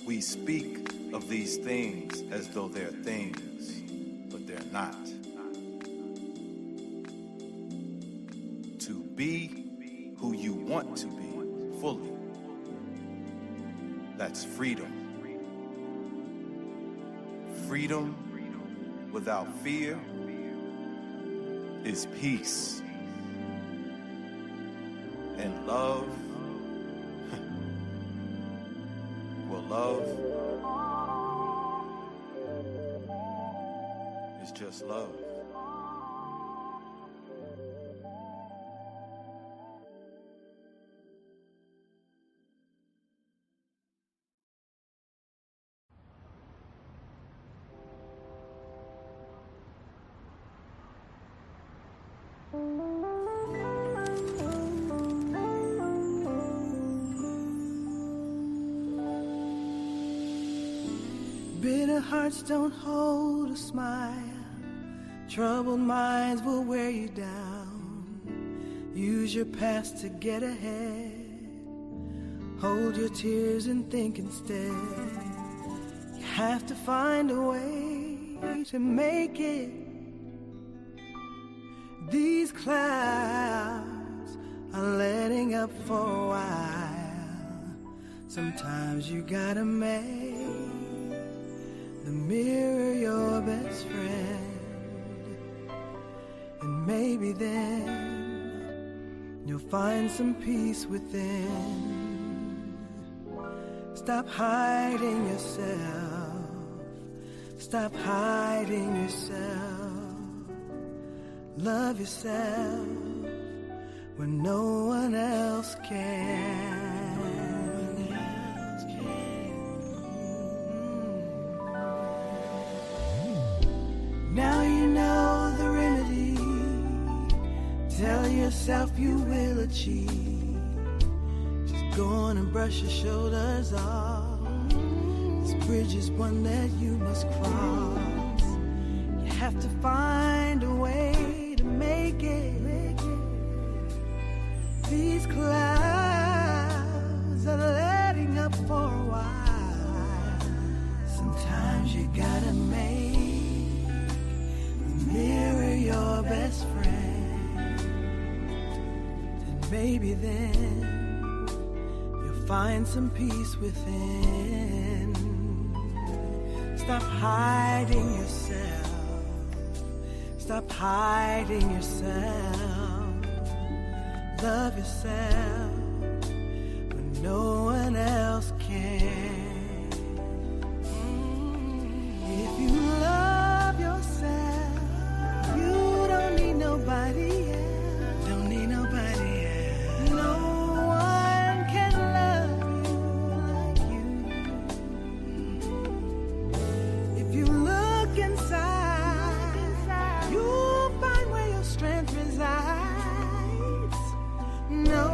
We speak of these things as though they're things, but they're not. To be who you want to be fully, that's freedom. Freedom without fear is peace. And love, well, love is just love. Bitter hearts don't hold a smile. Troubled minds will wear you down. Use your past to get ahead. Hold your tears and think instead. You have to find a way to make it. These clouds are letting up for a while. Sometimes you gotta make the mirror your best friend, and maybe then you'll find some peace within. Stop hiding yourself. Stop hiding yourself. Love yourself when no one else can. Now you know the remedy. Tell yourself you will achieve. Just go on and brush your shoulders off. This bridge is one that you must cross. You have to find a way to make it. These clouds are letting up for a while. Sometimes you gotta make mirror your best friend, and maybe then you'll find some peace within. Stop hiding yourself. Stop hiding yourself. Love yourself when no one else can. If you love yourself, you don't need nobody else. Don't need nobody else. No one can love you like you. If you look inside, you'll find where your strength resides. No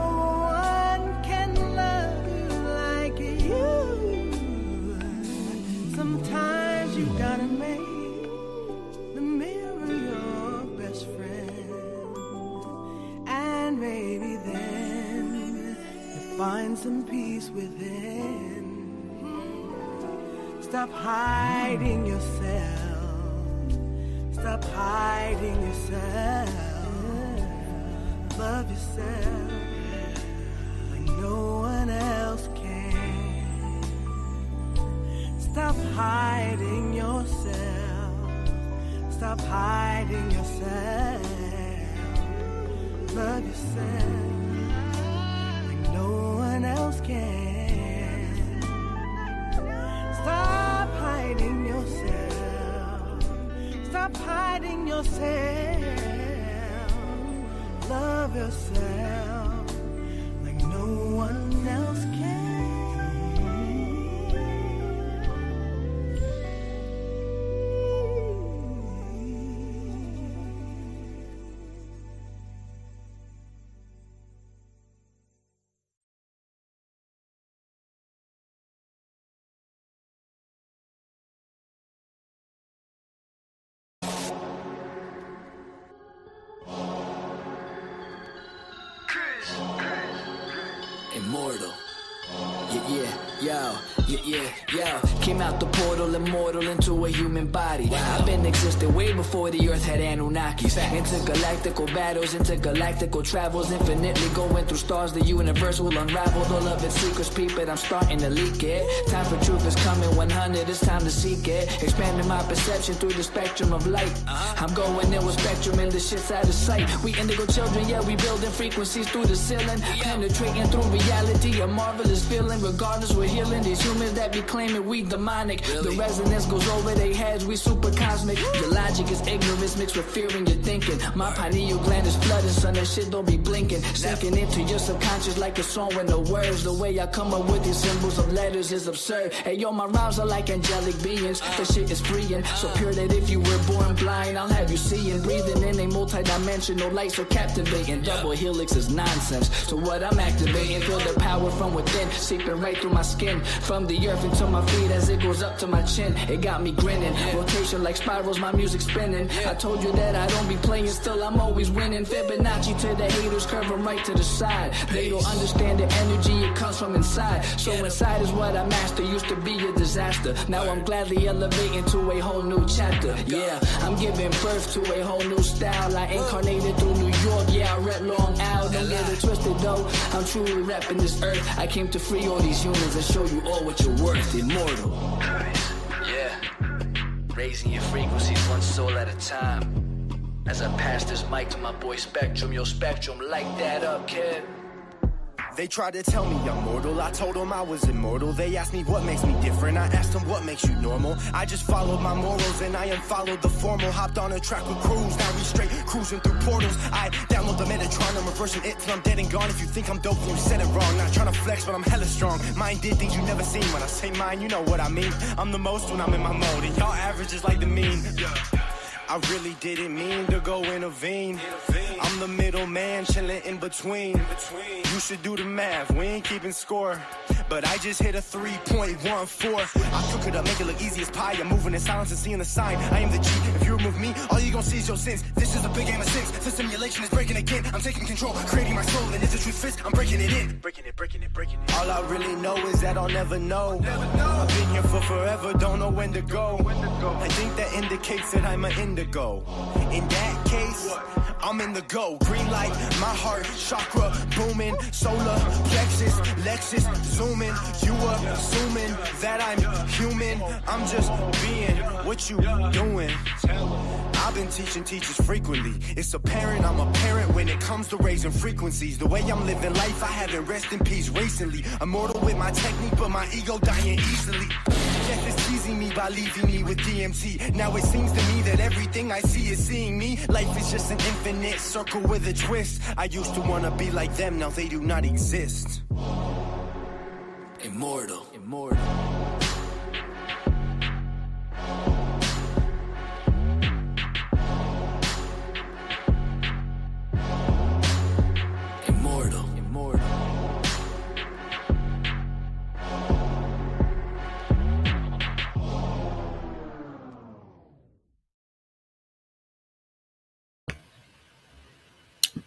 one can love you like you. Sometimes you gotta make the mirror your best friend, and maybe then you'll find some peace within. Stop hiding yourself. Stop hiding yourself. Love yourself like no one else can. Stop hiding yourself. Stop hiding yourself. Love yourself like no one else can. Stop hiding yourself. Stop hiding yourself. Love yourself like no one else can. Immortal. Yeah. Came out the portal, immortal into a human body. I've been existing way before the earth had Anunnakis. Intergalactical battles, intergalactical travels, infinitely going through stars. The universe will unravel all of its secrets, peep it. I'm starting to leak it. Time for truth is coming 100, it's time to seek it. Expanding my perception through the spectrum of light. I'm going in with spectrum and the shit's out of sight. We indigo children, yeah, we building frequencies through the ceiling. Penetrating through reality, a marvelous feeling. Regardless, we're healing these humans that be claiming we demonic. The resonance goes over their heads, we super cosmic. Your logic is ignorance mixed with fear in your thinking. My pineal gland is flooding, son, that shit don't be blinking. Sinking into your subconscious like a song with no words. The way I come up with these symbols of letters is absurd. Hey yo, my rhymes are like angelic beings. The shit is freeing, so pure that if you were born blind, I'll have you seeing. Breathing in a multi-dimensional light so captivating. Double helix is nonsense, so what I'm activating. Feel the power from within, seeping right through my skin. From the earth into my feet as it goes up to my chin. It got me grinning, rotation like spirals, my music spinning. I told you that I don't be playing, still I'm always winning. Fibonacci to the haters, curve them right to the side. They don't understand the energy, it comes from inside. So inside is what I master, used to be a disaster. Now I'm gladly elevating to a whole new chapter. Yeah, I'm giving birth to a whole new style. I incarnated through New York, yeah, I rep Long Island. Don't get it twisted though, I'm truly repping this earth. I came to free all these humans and show you all what you're worth. Immortal. Yeah, raising your frequencies one soul at a time. As I pass this mic to my boy Spectrum, yo Spectrum, light that up, kid. They tried to tell me I'm mortal, I told them I was immortal. They asked me what makes me different, I asked them what makes you normal. I just followed my morals and I unfollowed the formal. Hopped on a track with crews, now we straight cruising through portals. I download the Metatron, I'm reversing it till I'm dead and gone. If you think I'm dope, then you said it wrong. Not trying to flex, but I'm hella strong. Mine did things you never seen. When I say mine, you know what I mean. I'm the most when I'm in my mode, and y'all average is like the mean. I really didn't mean to go intervene. I'm the middleman chilling in between. You should do the math, we ain't keeping score. But I just hit a 3.14. I cook it up, make it look easy as pie. I'm moving in silence and seeing the sign. I am the G. If you remove me, all you gon' see is your sins. This is a big game of six. The simulation is breaking again. I'm taking control, creating my soul. And if the truth fits, I'm breaking it in. Breaking it. All I really know is that I'll never know. I've been here for forever, don't know when to go. I think that indicates that I'm an indigo. In that case, I'm in the go. Green light, my heart, chakra booming. Solar plexus, Lexus zooming. You assuming that I'm human. I'm just being what you doing. I've been teaching teachers frequently. It's apparent I'm a parent when it comes to raising frequencies. The way I'm living life, I haven't rest in peace recently. Immortal with my technique, but my ego dying easily. Death is teasing me by leaving me with DMT. Now it seems to me that everything I see is seeing me. Life is just an infinite circle with a twist. I used to wanna be like them, now they do not exist. Immortal.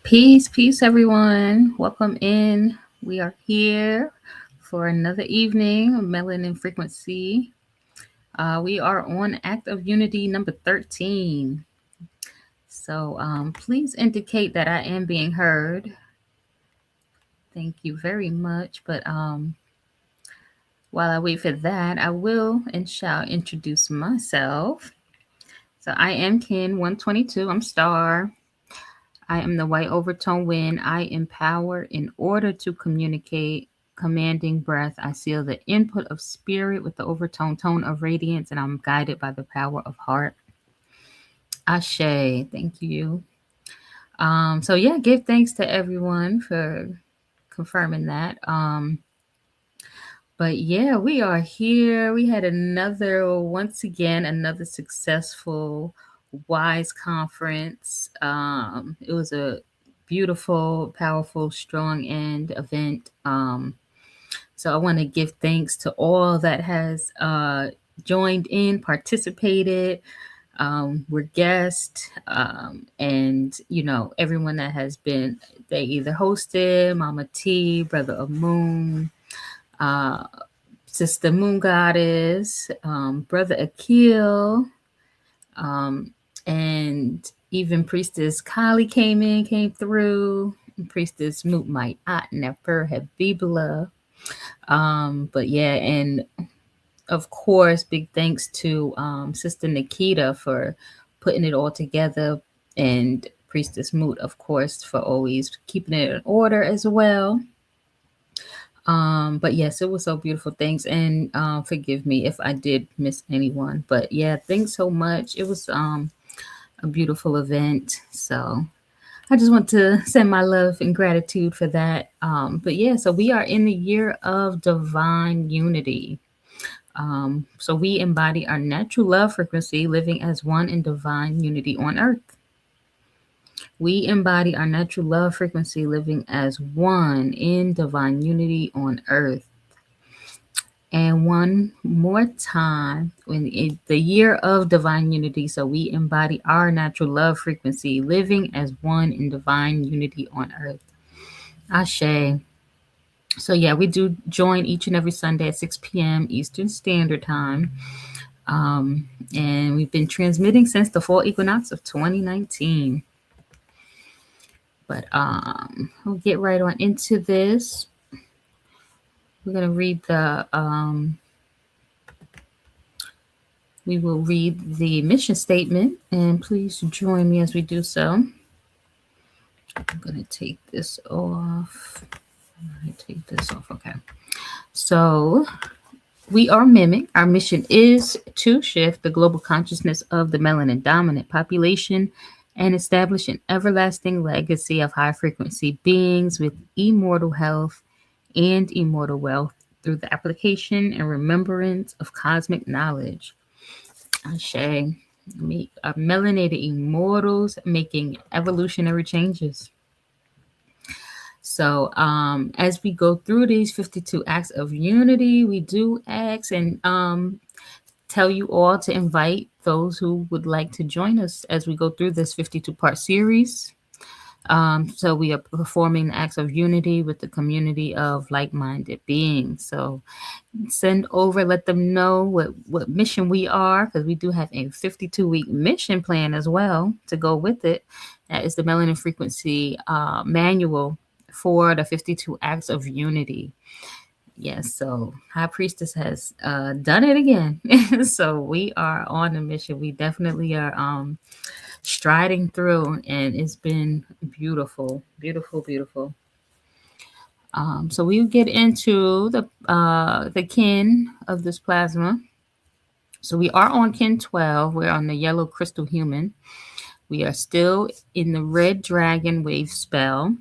Peace, everyone. Welcome in. We are here for another evening of Melanin Frequency. We are on Act of Unity number 13. So please indicate that I am being heard. Thank you very much. But while I wait for that, I will and shall introduce myself. So I am Ken 122. I'm Star. I am the white overtone wind. I empower in order to communicate. Commanding breath. I seal the input of spirit with the overtone tone of radiance, and I'm guided by the power of heart. Ashe. Thank you. So yeah, give thanks to everyone for confirming that. But yeah, we are here. We had once again, another successful WISE conference. It was a beautiful, powerful, strong end event. So I want to give thanks to all that has joined in, participated, were guests, and everyone that has been. They either hosted, Mama T, Brother Amoon, uh, Sister Moon Goddess, Brother Akil, um, and even Priestess Kali came through. Priestess Moot Might Nefer Habibla. But yeah, and of course, big thanks to Sister Nikita for putting it all together, and Priestess Moot, of course, for always keeping it in order as well. But yes, it was so beautiful. Thanks, and forgive me if I did miss anyone. But yeah, thanks so much. It was a beautiful event. So I just want to send my love and gratitude for that. But yeah, so we are in the year of divine unity. So we embody our natural love frequency, living as one in divine unity on earth. We embody our natural love frequency, living as one in divine unity on earth. And one more time, the year of divine unity, so we embody our natural love frequency, living as one in divine unity on earth. Ashe. So yeah, we do join each and every Sunday at 6 p.m. Eastern Standard Time. And we've been transmitting since the fall equinox of 2019. But we'll get right on into this. We're going to read we will read the mission statement, and please join me as we do so. I'm going to take this off. Okay. So we are Mimic. Our mission is to shift the global consciousness of the melanin dominant population and establish an everlasting legacy of high frequency beings with immortal health and immortal wealth through the application and remembrance of cosmic knowledge. Ashe. Melanated Immortals, making evolutionary changes. So as we go through these 52 acts of unity, we do ask and tell you all to invite those who would like to join us as we go through this 52-part series. So we are performing acts of unity with the community of like-minded beings. So send over, let them know what mission we are, because we do have a 52-week mission plan as well to go with it. That is the Melanin Frequency Manual for the 52 Acts of Unity. Yes, so High Priestess has done it again. So we are on a mission. We definitely are striding through, and it's been beautiful, beautiful, beautiful. So we'll get into the kin of this plasma. So we are on kin 12. We're on the yellow crystal human. We are still in the red dragon wave spell.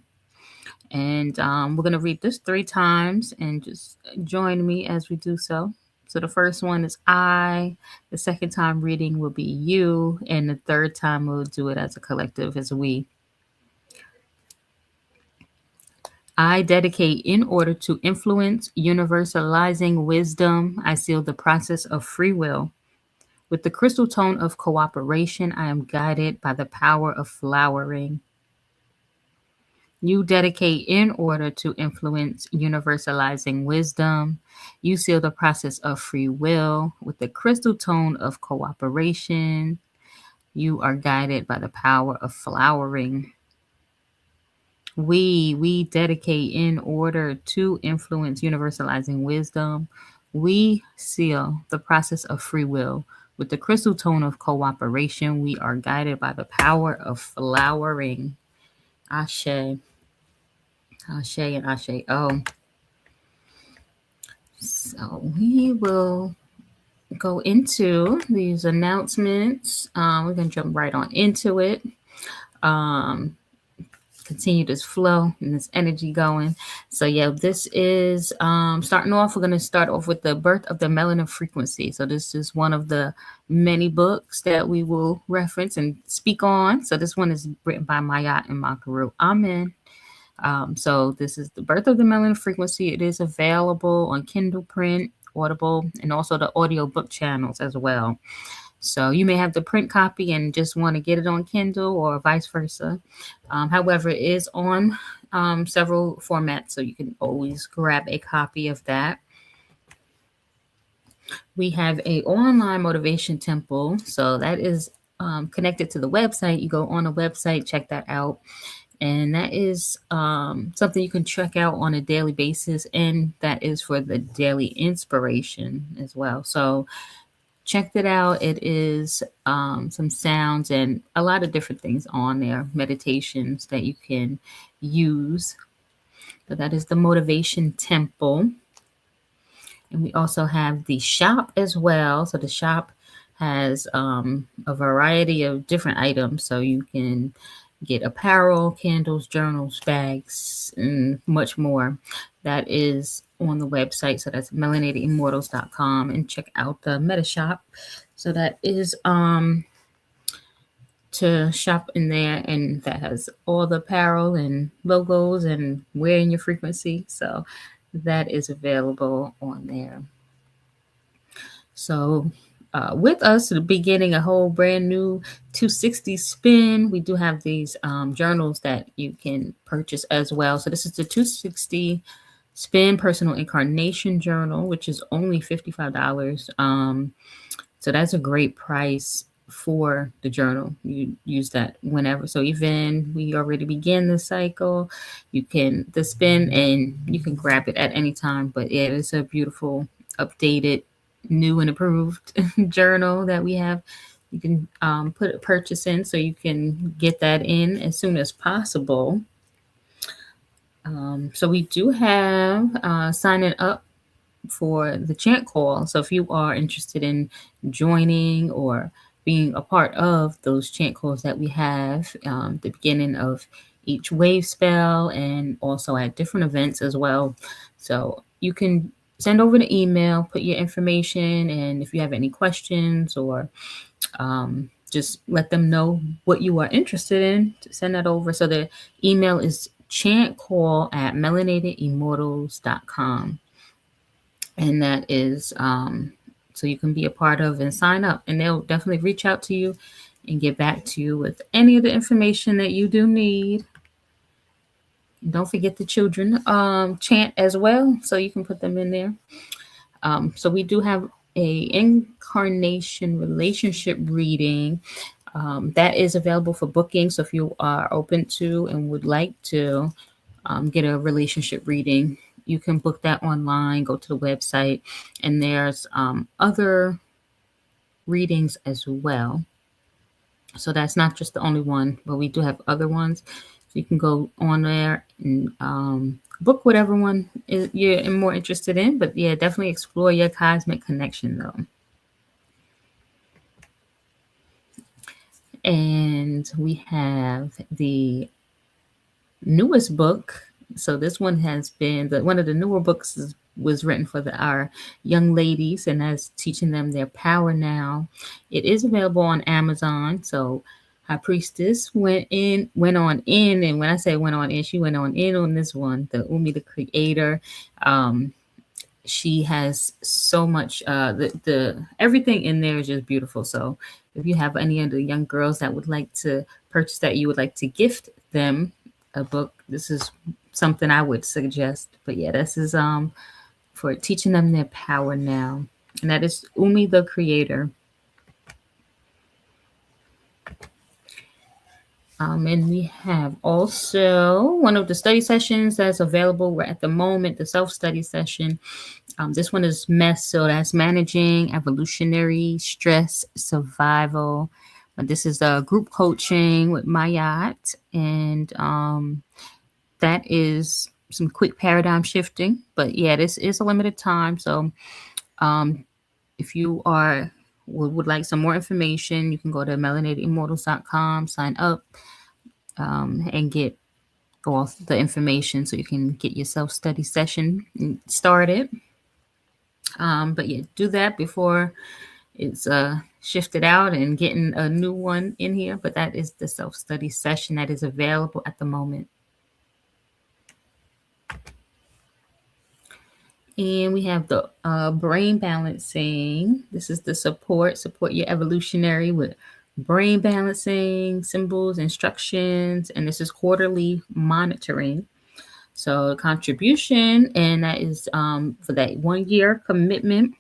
And we're going to read this 3 times, and just join me as we do so. So the first one is I. The second time reading will be you. And the third time we'll do it as a collective, as we. I dedicate in order to influence universalizing wisdom. I seal the process of free will. With the crystal tone of cooperation, I am guided by the power of flowering. You dedicate in order to influence universalizing wisdom. You seal the process of free will. With the crystal tone of cooperation, you are guided by the power of flowering. We dedicate in order to influence universalizing wisdom. We seal the process of free will. With the crystal tone of cooperation, we are guided by the power of flowering. Ashe. Ashe and Ashe. Oh. So we will go into these announcements. We're going to jump right on into it. Continue this flow and this energy going. So yeah, this is starting off. We're going to start off with the birth of the melanin frequency. So this is one of the many books that we will reference and speak on. So this one is written by Mayat and Makaru Amen. So this is the birth of the melanin frequency. It is available on Kindle print, Audible, and also the audio book channels as well. So you may have the print copy and just want to get it on Kindle, or vice versa. However, it is on several formats, so you can always grab a copy of that. We have a online motivation temple. So that is connected to the website. You go on the website, check that out. And that is something you can check out on a daily basis. And that is for the daily inspiration as well. So check it out. It is some sounds and a lot of different things on there, meditations that you can use. So that is the Motivation Temple. And we also have the shop as well. So the shop has a variety of different items. So you can get apparel, candles, journals, bags, and much more. That is on the website. So that's melanatedimmortals.com, and check out the Meta Shop. So that is to shop in there, and that has all the apparel and logos and where in your frequency. So that is available on there. So with us beginning a whole brand new 260 spin, we do have these journals that you can purchase as well. So this is the 260 spin personal incarnation journal, which is only $55. So that's a great price for the journal. You use that whenever. So even we already begin the cycle, you can the spin and you can grab it at any time. But yeah, it's a beautiful, updated, new and approved journal that we have. You can put a purchase in so you can get that in as soon as possible. So we do have signing up for the chant call. So if you are interested in joining or being a part of those chant calls that we have, the beginning of each wave spell and also at different events as well. So you can send over the email, put your information, and if you have any questions or just let them know what you are interested in, to send that over. So the email is chantcall@melanatedimmortals.com. And that is so you can be a part of and sign up, and they'll definitely reach out to you and get back to you with any of the information that you do need. And don't forget the children chant as well, so you can put them in there. So we do have a incarnation relationship reading that is available for booking. So if you are open to and would like to get a relationship reading, you can book that online, go to the website, and there's other readings as well. So that's not just the only one, but we do have other ones. So you can go on there and book whatever one you're more interested in. But yeah, definitely explore your cosmic connection though. And we have the newest book. So this one has been one of the newer books was written for our young ladies, and that's teaching them their power now. It is available on Amazon. So High Priestess went on in, and when I say went on in, she went on in on this one, the Umi the Creator. She has so much the everything in there is just beautiful. So if you have any of the young girls that would like to purchase that, you would like to gift them a book, this is something I would suggest. But yeah, this is for teaching them their power now, and that is Umi the Creator. And we have also one of the study sessions that's available at the moment, the self-study session. This one is MESS, so that's Managing Evolutionary Stress Survival. This is a group coaching with Mayat, and that is some quick paradigm shifting. But yeah, this is a limited time. So if you would like some more information, you can go to melanatedimmortals.com, sign up, and get all the information so you can get your self-study session started. But yeah, do that before it's shifted out and getting a new one in here. But that is the self-study session that is available at the moment. And we have the brain balancing. This is the support your evolutionary with brain balancing, symbols, instructions, and this is quarterly monitoring. So contribution, and that is for that 1 year commitment.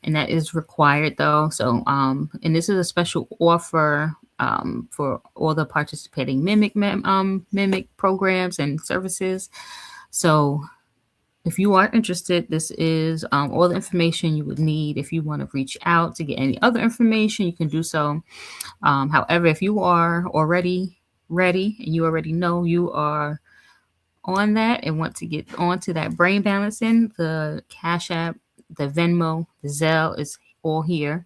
and that is required though. So, and this is a special offer for all the participating mimic programs and services. So, if you are interested, this is all the information you would need. If you want to reach out to get any other information, you can do so. However, if you are already ready and you already know you are on that and want to get onto that brain balancing, the Cash App, the Venmo, the Zelle is all here.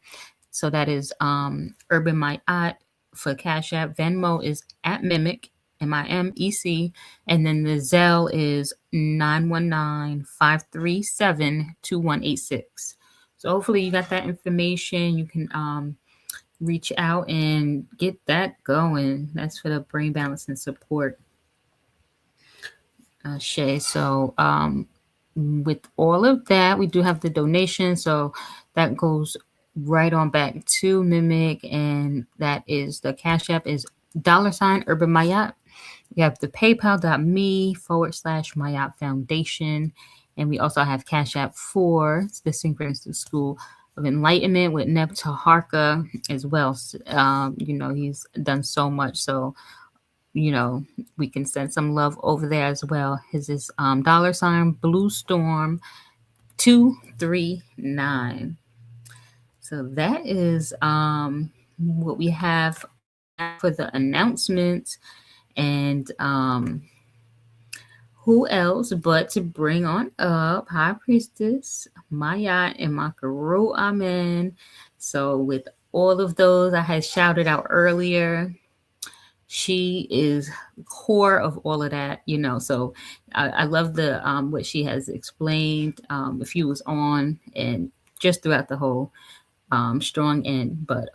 So that is Urban Mayat for Cash App. Venmo is at Mimic, MIMEC. And then the Zelle is 919-537-2186. So hopefully you got that information. You can reach out and get that going. That's for the brain balance and support. Shay. So with all of that, we do have the donation. So that goes right on back to Mimic, and that is the Cash App is $ Urban Mayat. We have the PayPal.me/Mayat Foundation, and we also have Cash App for the Synchronistic School of Enlightenment with Neb Taharka as well. You know, he's done so much, so you know we can send some love over there as well. His is $ Blue Storm 239. So that is what we have for the announcements. And who else but to bring on up High Priestess Maya and Makaru Amen. So with all of those I had shouted out earlier, she is core of all of that, you know. So I love the what she has explained, if you was on and just throughout the whole strong end, but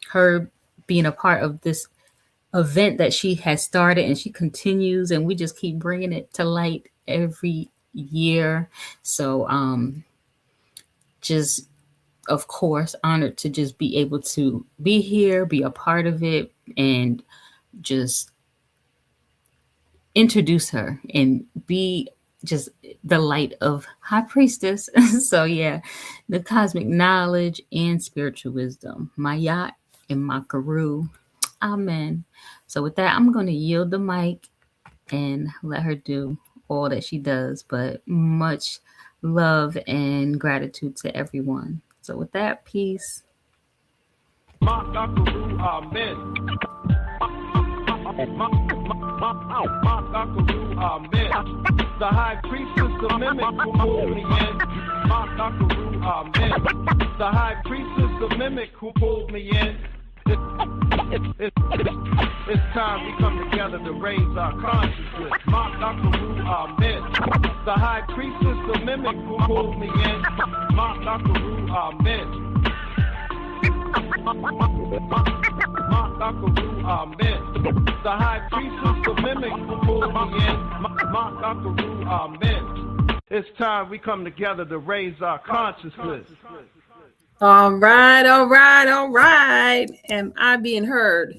her being a part of this event that she has started and she continues, and we just keep bringing it to light every year. So just of course honored to just be able to be here, be a part of it, and just introduce her and be just the light of High Priestess. So yeah, the cosmic knowledge and spiritual wisdom, Mayat and Makaru. Amen. So with that, I'm going to yield the mic and let her do all that she does, but much love and gratitude to everyone. So with that, peace. The high priestess, the mimic who pulled me in. The high priestess, the mimic who pulled me in. It's time we come together to raise our consciousness. Amen. The high priestess, the mimic who pulled me in. Amen. Amen. The high priestess, the mimic who pulled me in. Amen. It's time we come together to raise our consciousness. All right, all right, all right. Am I being heard?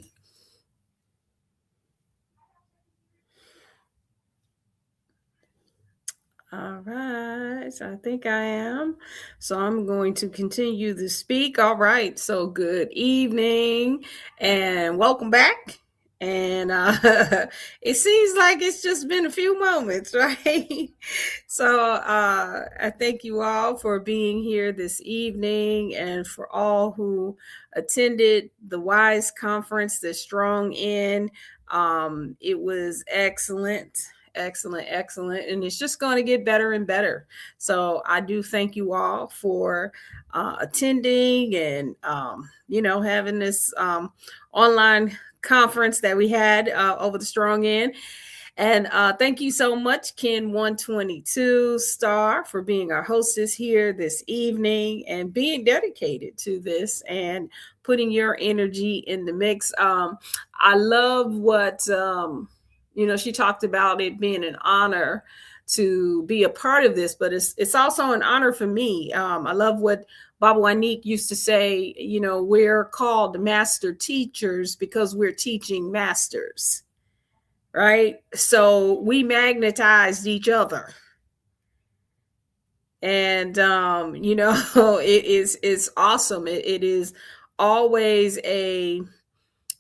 All right, so I think I am. So I'm going to continue to speak. All right, so good evening and welcome back. And it seems like it's just been a few moments, right? So I thank you all for being here this evening and for all who attended the WISE conference, the Strong In. It was excellent. Excellent. And it's just going to get better and better. So I do thank you all for attending and, having this online conference that we had over the Strong End. And thank you so much, Ken 122 Star, for being our hostess here this evening and being dedicated to this and putting your energy in the mix. I love what, she talked about it being an honor to be a part of this, but it's also an honor for me. I love what Baba Wanik used to say, we're called master teachers because we're teaching masters, right? So we magnetized each other. And it's awesome. It is always a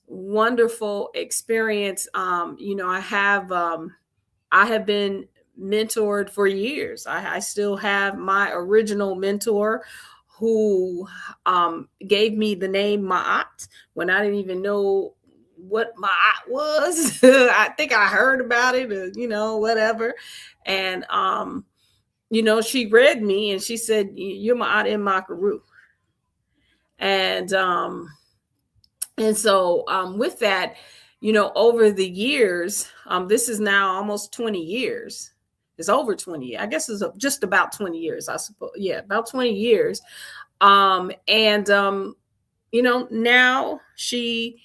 wonderful experience. I have been mentored for years. I still have my original mentor who gave me the name Ma'at when I didn't even know what Ma'at was. I think I heard about it, or, whatever. And, she read me and she said, "You're Ma'at in Makaru." And, with that, over the years, this is now almost 20 years. It's over 20. I guess it's just about 20 years, I suppose. Yeah, about 20 years. Now she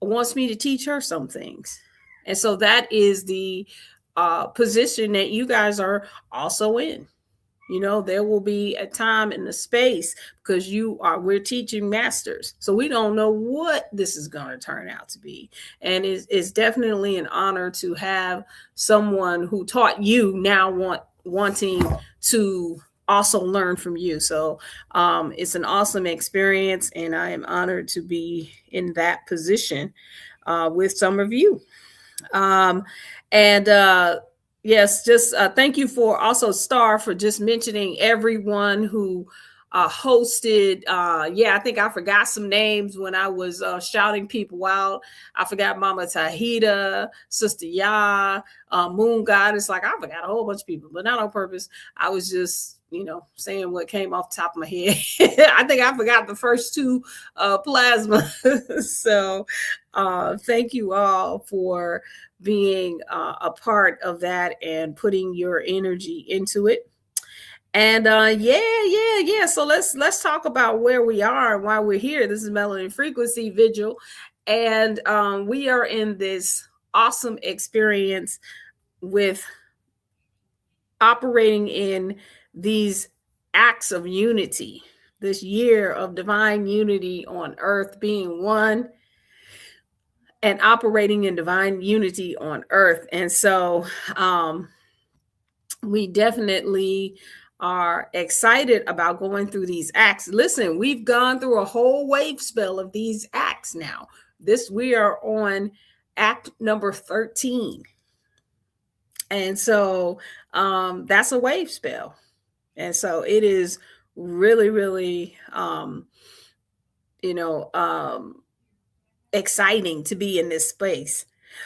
wants me to teach her some things. And so that is the position that you guys are also in. There will be a time and a space because we're teaching masters. So we don't know what this is going to turn out to be. And it's definitely an honor to have someone who taught you now wanting to also learn from you. So it's an awesome experience. And I am honored to be in that position with some of you. Yes, just thank you for also Star for just mentioning everyone who hosted. I think I forgot some names when I was shouting people out. I forgot Mama Tahita, Sister Ya, Moon Goddess. Like I forgot a whole bunch of people, but not on purpose. I was just saying what came off the top of my head. I think I forgot the first two plasma. So thank you all for being a part of that and putting your energy into it. And so let's talk about where we are and why we're here. This is Melanin Frequency Vigil, and we are in this awesome experience with operating in these acts of unity, this year of divine unity on earth, being one and operating in divine unity on earth. And so we definitely are excited about going through these acts. Listen, we've gone through a whole wave spell of these acts now. We are on act number 13. And so that's a wave spell. And so it is really, really, exciting to be in this space.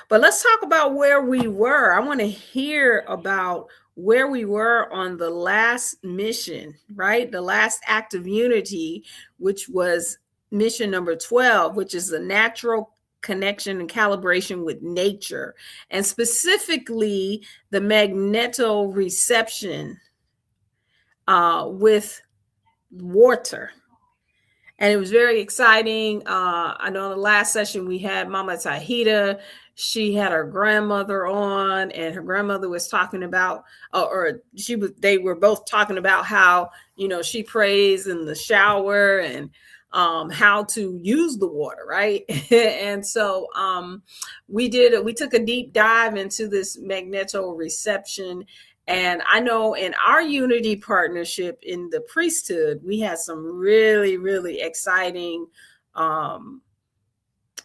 But let's talk about where we were. I want to hear about where we were on the last mission, right? The last act of unity, which was mission number 12, which is the natural connection and calibration with nature, and specifically the magnetoreception with water. And it was very exciting. I know in the last session we had Mama Tahita. She had her grandmother on, and her grandmother was talking about, they were both talking about how, she prays in the shower and how to use the water, right? And so we took a deep dive into this magnetoreception. And I know in our unity partnership in the priesthood, we had some really, really exciting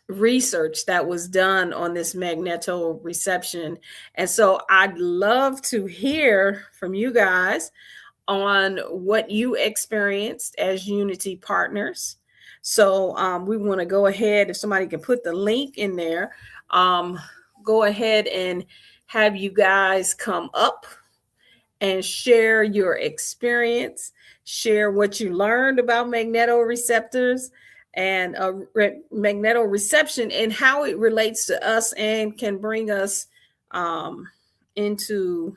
research that was done on this magnetoreception. And so I'd love to hear from you guys on what you experienced as unity partners. So we want to go ahead, if somebody can put the link in there, go ahead and have you guys come up and share your experience, share what you learned about magnetoreceptors and magnetoreception and how it relates to us and can bring us into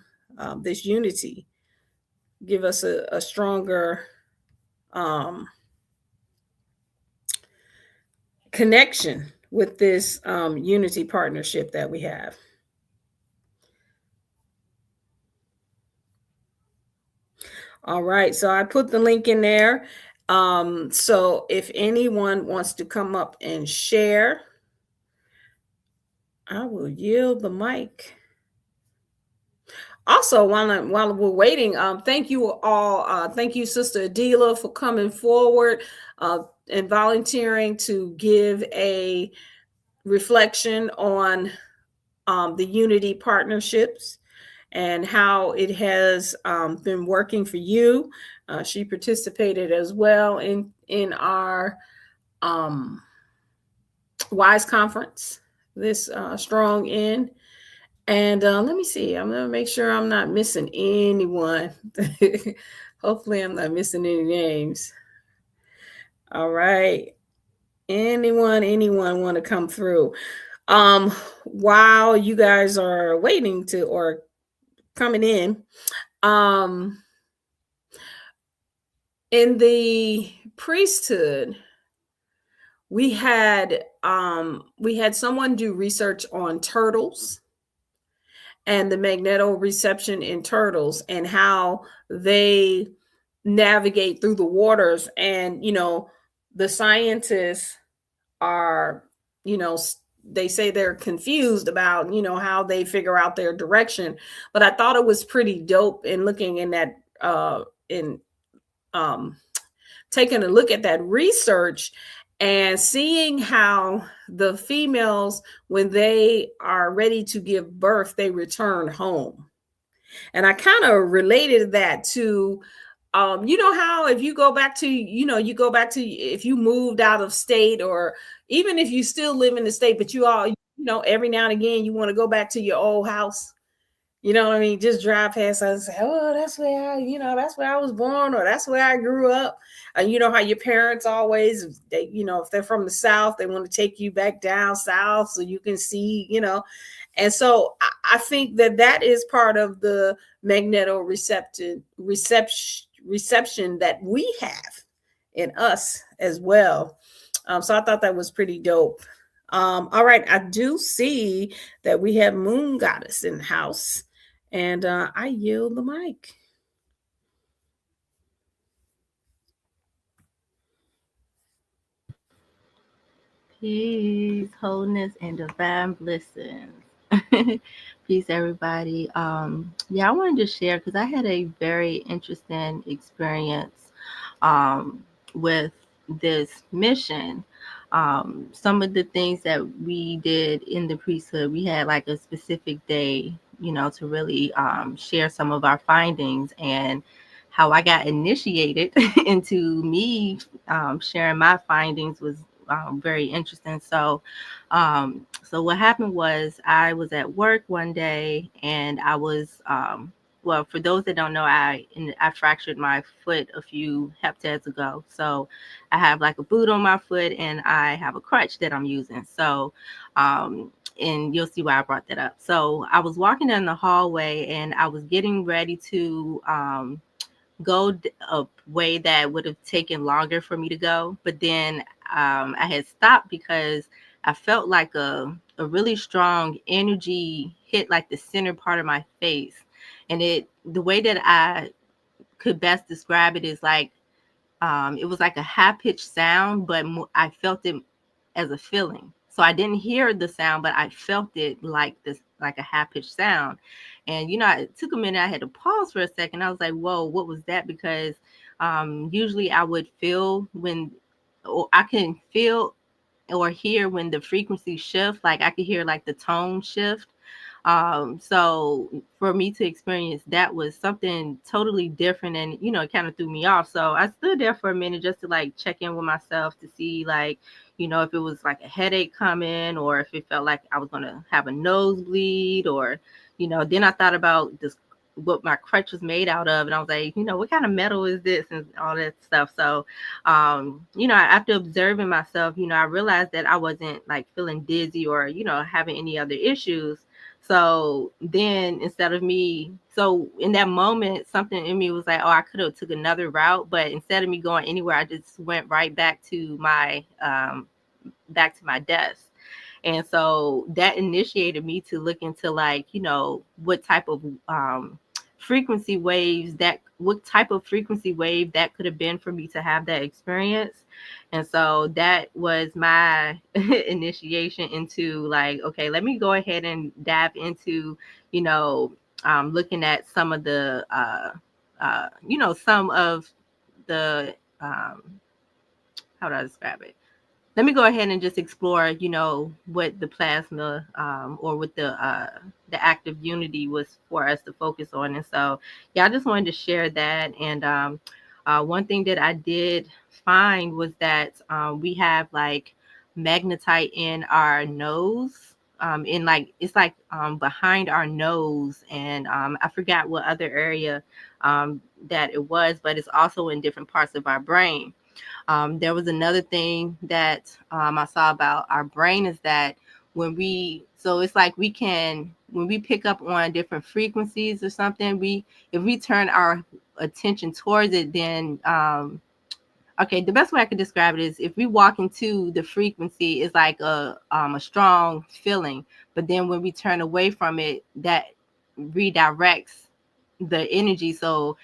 this unity, give us a stronger connection with this unity partnership that we have. All right, so I put the link in there. So if anyone wants to come up and share, I will yield the mic. Also, while we're waiting, thank you all. Thank you, Sister Adila, for coming forward and volunteering to give a reflection on the Unity partnerships and how it has been working for you. She participated as well in our WISE conference, this strong in. And let me see. I'm going to make sure I'm not missing anyone. Hopefully, I'm not missing any names. All right. Anyone want to come through? While you guys are waiting to or coming in the priesthood, we had someone do research on turtles and the magnetoreception in turtles and how they navigate through the waters. And the scientists are, they say they're confused about how they figure out their direction. But I thought it was pretty dope in looking in that taking a look at that research and seeing how the females, when they are ready to give birth, they return home. And I kind of related that to how if you go back to if you moved out of state, or even if you still live in the state, but you all every now and again you want to go back to your old house. You know what I mean? Just drive past us and say, oh, that's where that's where I was born, or that's where I grew up. You know how your parents always, they, if they're from the South, they want to take you back down South so you can see, And so I think that is part of the magnetoreception reception that we have in us as well. So I thought that was pretty dope. All right, I do see that we have Moon Goddess in the house, and I yield the mic. Peace, wholeness, and divine blessings. Peace, everybody. I wanted to share because I had a very interesting experience with this mission. Some of the things that we did in the priesthood, we had like a specific day, to really share some of our findings, and how I got initiated into me sharing my findings was very interesting. So what happened was I was at work one day, and I was well, for those that don't know, I fractured my foot a few heptads ago. So I have like a boot on my foot, and I have a crutch that I'm using. So and you'll see why I brought that up. So I was walking down the hallway, and I was getting ready to go a way that would have taken longer for me to go. But then I had stopped because I felt like a really strong energy hit like the center part of my face. And the way that I could best describe it is like, it was like a high-pitched sound, but I felt it as a feeling. So I didn't hear the sound, but I felt it like a high-pitched sound. And, it took a minute. I had to pause for a second. I was like, whoa, what was that? Because usually I would feel or I can feel or hear when the frequency shift, like I could hear like the tone shift. So for me to experience that was something totally different, and it kind of threw me off. So I stood there for a minute just to like check in with myself to see like, if it was like a headache coming, or if it felt like I was gonna have a nosebleed, or then I thought about this, what my crutch was made out of, and I was like, what kind of metal is this, and all that stuff. So after observing myself, I realized that I wasn't like feeling dizzy or having any other issues. So then so in that moment, something in me was like, oh, I could have took another route, but instead of me going anywhere, I just went right back to my desk. And so that initiated me to look into like, what type of frequency wave that could have been for me to have that experience. And so that was my initiation into like, okay, let me go ahead and dive into, looking at some of the some of the how do I describe it? Let me go ahead and just explore, what the plasma or what the active unity was for us to focus on. And so, yeah, I just wanted to share that. And one thing that I did find was that we have like magnetite in our nose. In like it's like behind our nose, and I forgot what other area that it was, but it's also in different parts of our brain. There was another thing that I saw about our brain is that so it's like when we pick up on different frequencies or something, if we turn our attention towards it, then, okay, the best way I could describe it is if we walk into the frequency, it's like a strong feeling, but then when we turn away from it, that redirects the energy. So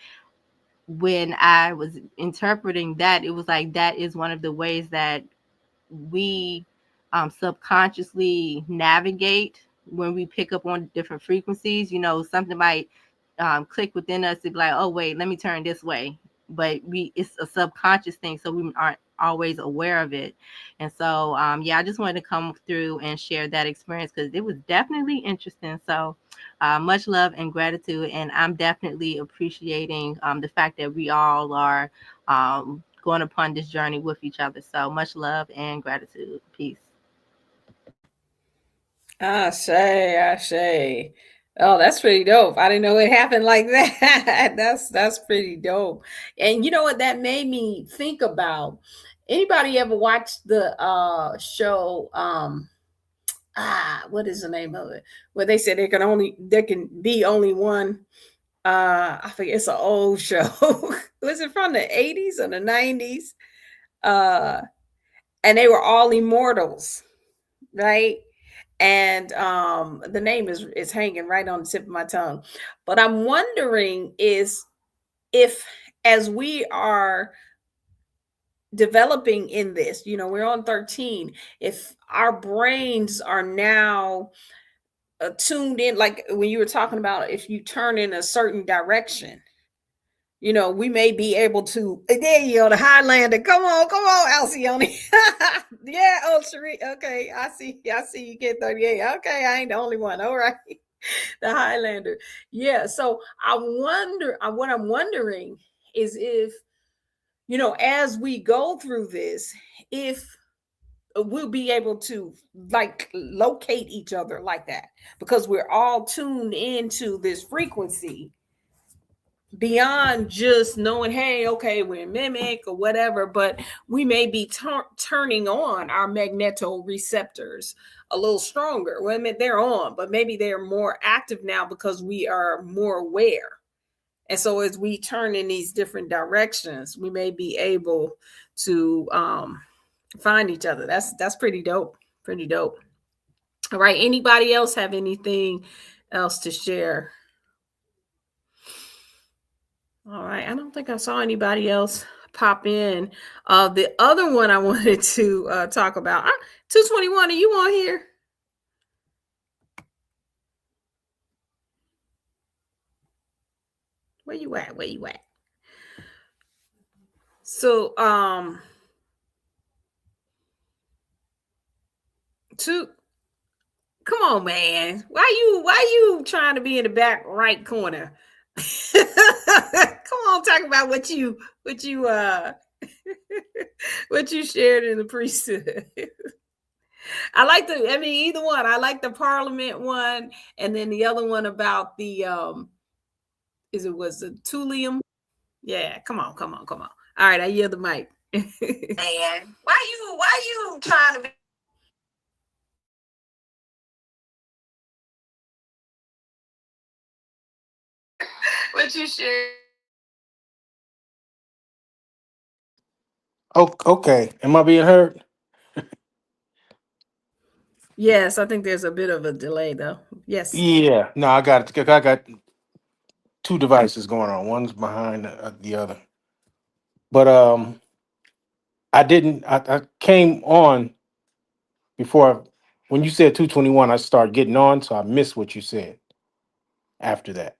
when I was interpreting that, it was like that is one of the ways that we subconsciously navigate when we pick up on different frequencies. Something might click within us to be like, oh wait, let me turn this way, but it's a subconscious thing, so we aren't always aware of it. And so yeah, I just wanted to come through and share that experience because it was definitely interesting. So much love and gratitude, and I'm definitely appreciating the fact that we all are going upon this journey with each other. So much love and gratitude. Peace. I say. Oh, that's pretty dope. I didn't know it happened like that. That's pretty dope. And you know what that made me think about? Anybody ever watched the show what is the name of it? Where they said there can be only one I forget, it's an old show. Was it from the 80s or the 90s? Uh and they were all immortals, right? And the name is hanging right on the tip of my tongue. But I'm wondering is if as we are developing in this, we're on 13, if our brains are now tuned in, like when you were talking about if you turn in a certain direction, we may be able to. There you go, the Highlander. Come on, Alcione. Yeah, oh, Cherie. Okay, I see. You get 38. Okay, I ain't the only one. All right, the Highlander. Yeah. So I wonder. What I'm wondering is if as we go through this, if we'll be able to like locate each other like that because we're all tuned into this frequency beyond just knowing, hey, okay, we're mimic or whatever, but we may be turning on our magnetoreceptors a little stronger. Well, I mean, they're on, but maybe they're more active now because we are more aware. And so as we turn in these different directions, we may be able to find each other. That's pretty dope. Pretty dope. All right. Anybody else have anything else to share? All right. I don't think I saw anybody else pop in. The other one I wanted to talk about, 221, are you on here? Where you at? So, come on, man. Why you trying to be in the back right corner? Come on, talk about what you what you shared in the priesthood. Either one. I like the Parliament one, and then the other one about the was the Thulium? Yeah, come on. All right, I yield the mic. Man, why you trying to be what you share? Oh, okay. Am I being heard? Yes, I think there's a bit of a delay though. Yes. Yeah. No, I got it. I got two devices going on. One's behind the other. But I didn't. I came on before when you said 221. I started getting on, so I missed what you said. after that.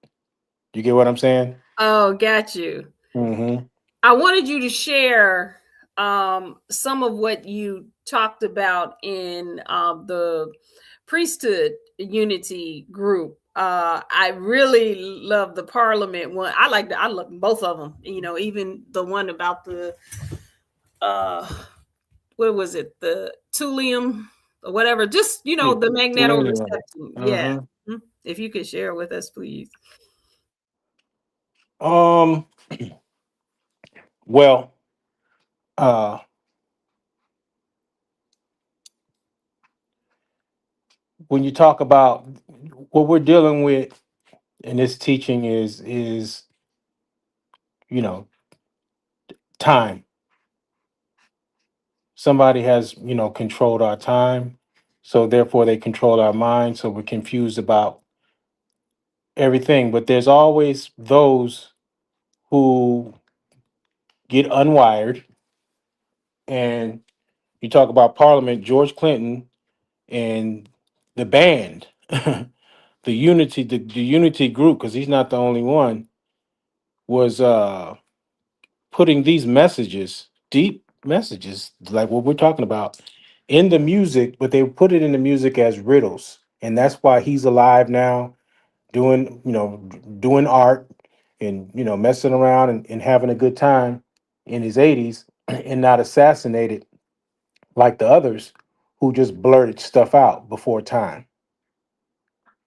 You get what I'm saying? Oh, got you. Mm-hmm. I wanted you to share some of what you talked about in the priesthood unity group. I really love the Parliament one. I love both of them. You know, even the one about the uh, what was it, the thulium or whatever? Just Yeah. the Selenium. magnetoreception. Yeah. Uh-huh. If you could share with us, please. Um. Well. Uh. When you talk about what we're dealing with in this teaching is you know time. Somebody has controlled our time, so therefore they control our mind. So we're confused about everything. But there's always those who get unwired. And you talk about Parliament, George Clinton and the band, the unity group, because he's not the only one, was putting these messages, deep messages, like what we're talking about, in the music, but they put it in the music as riddles. And that's why he's alive now, doing, doing art and, messing around and having a good time in his 80s and not assassinated like the others who just blurted stuff out before time,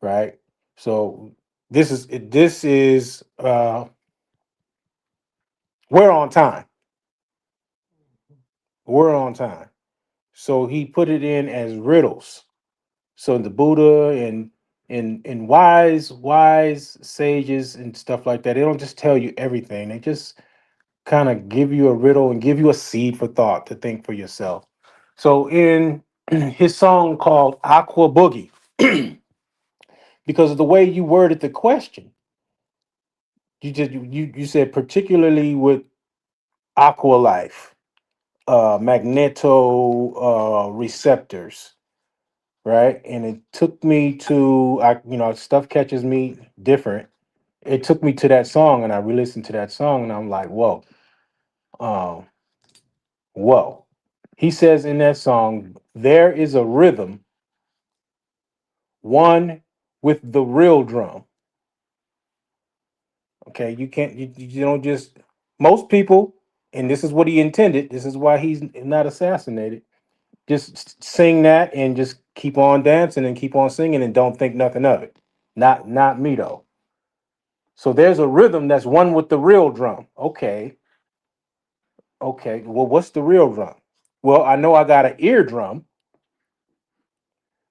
right? So this is we're on time. We're on time. So he put it in as riddles. So the Buddha and wise sages and stuff like that, they don't just tell you everything. They just kind of give you a riddle and give you a seed for thought to think for yourself. So in his song called Aqua Boogie, because of the way you worded the question, you said particularly with aqua life, magneto receptors, right? And it took me to stuff catches me different. It took me to that song, and I re-listened to that song, and I'm like, um, whoa. He says in that song, there is a rhythm, one with the real drum. Okay, you can't you don't just most people, and this is what he intended. This is why he's not assassinated. Just sing that and just keep on dancing and keep on singing and don't think nothing of it. Not me though. So there's a rhythm that's one with the real drum. Okay, okay. Well, what's the real drum? Well, I know I got an eardrum,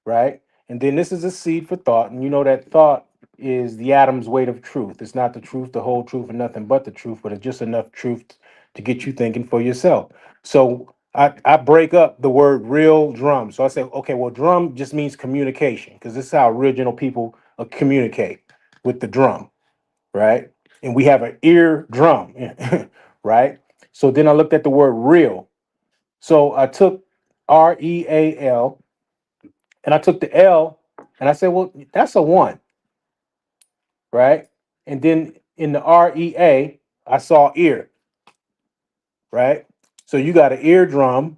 right? And then this is a seed for thought, and you know that thought is the atom's weight of truth. It's not the truth, the whole truth, and nothing but the truth, but it's just enough truth to get you thinking for yourself. So I break up the word real drum. So I say, okay, well, drum just means communication, because this is how original people communicate with the drum, right? And we have an ear drum, right? So then I looked at the word real. So I took REAL and I took the L and I said, well, that's a one, right? And then in the REA, I saw ear, right? So you got an eardrum,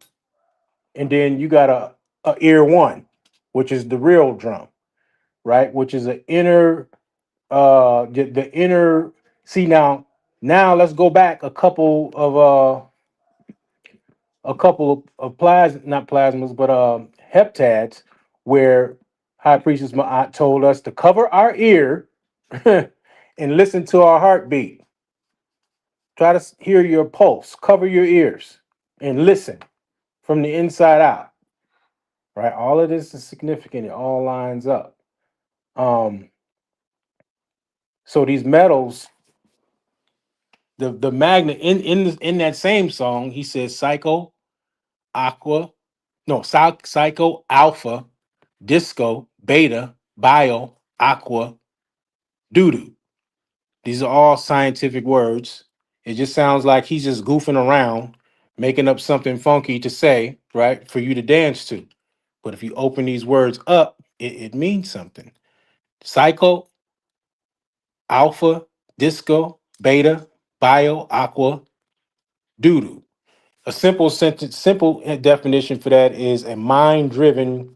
and then you got a ear one, which is the real drum, right? Which is an inner, the inner. See now let's go back a couple of not plasmas, but heptads, where High Priestess Ma'at told us to cover our ear and listen to our heartbeat. Try to hear your pulse. Cover your ears and listen from the inside out. Right? All of this is significant. It all lines up. Um, so these metals, the magnet in that same song, he says psycho, aqua, no, psycho, alpha, disco, beta, bio, aqua, doo-doo. These are all scientific words. It just sounds like he's just goofing around, making up something funky to say, right, for you to dance to. But if you open these words up, it means something. Psycho, alpha, disco, beta, bio, aqua, doodoo. A simple sentence, simple definition for that is a mind-driven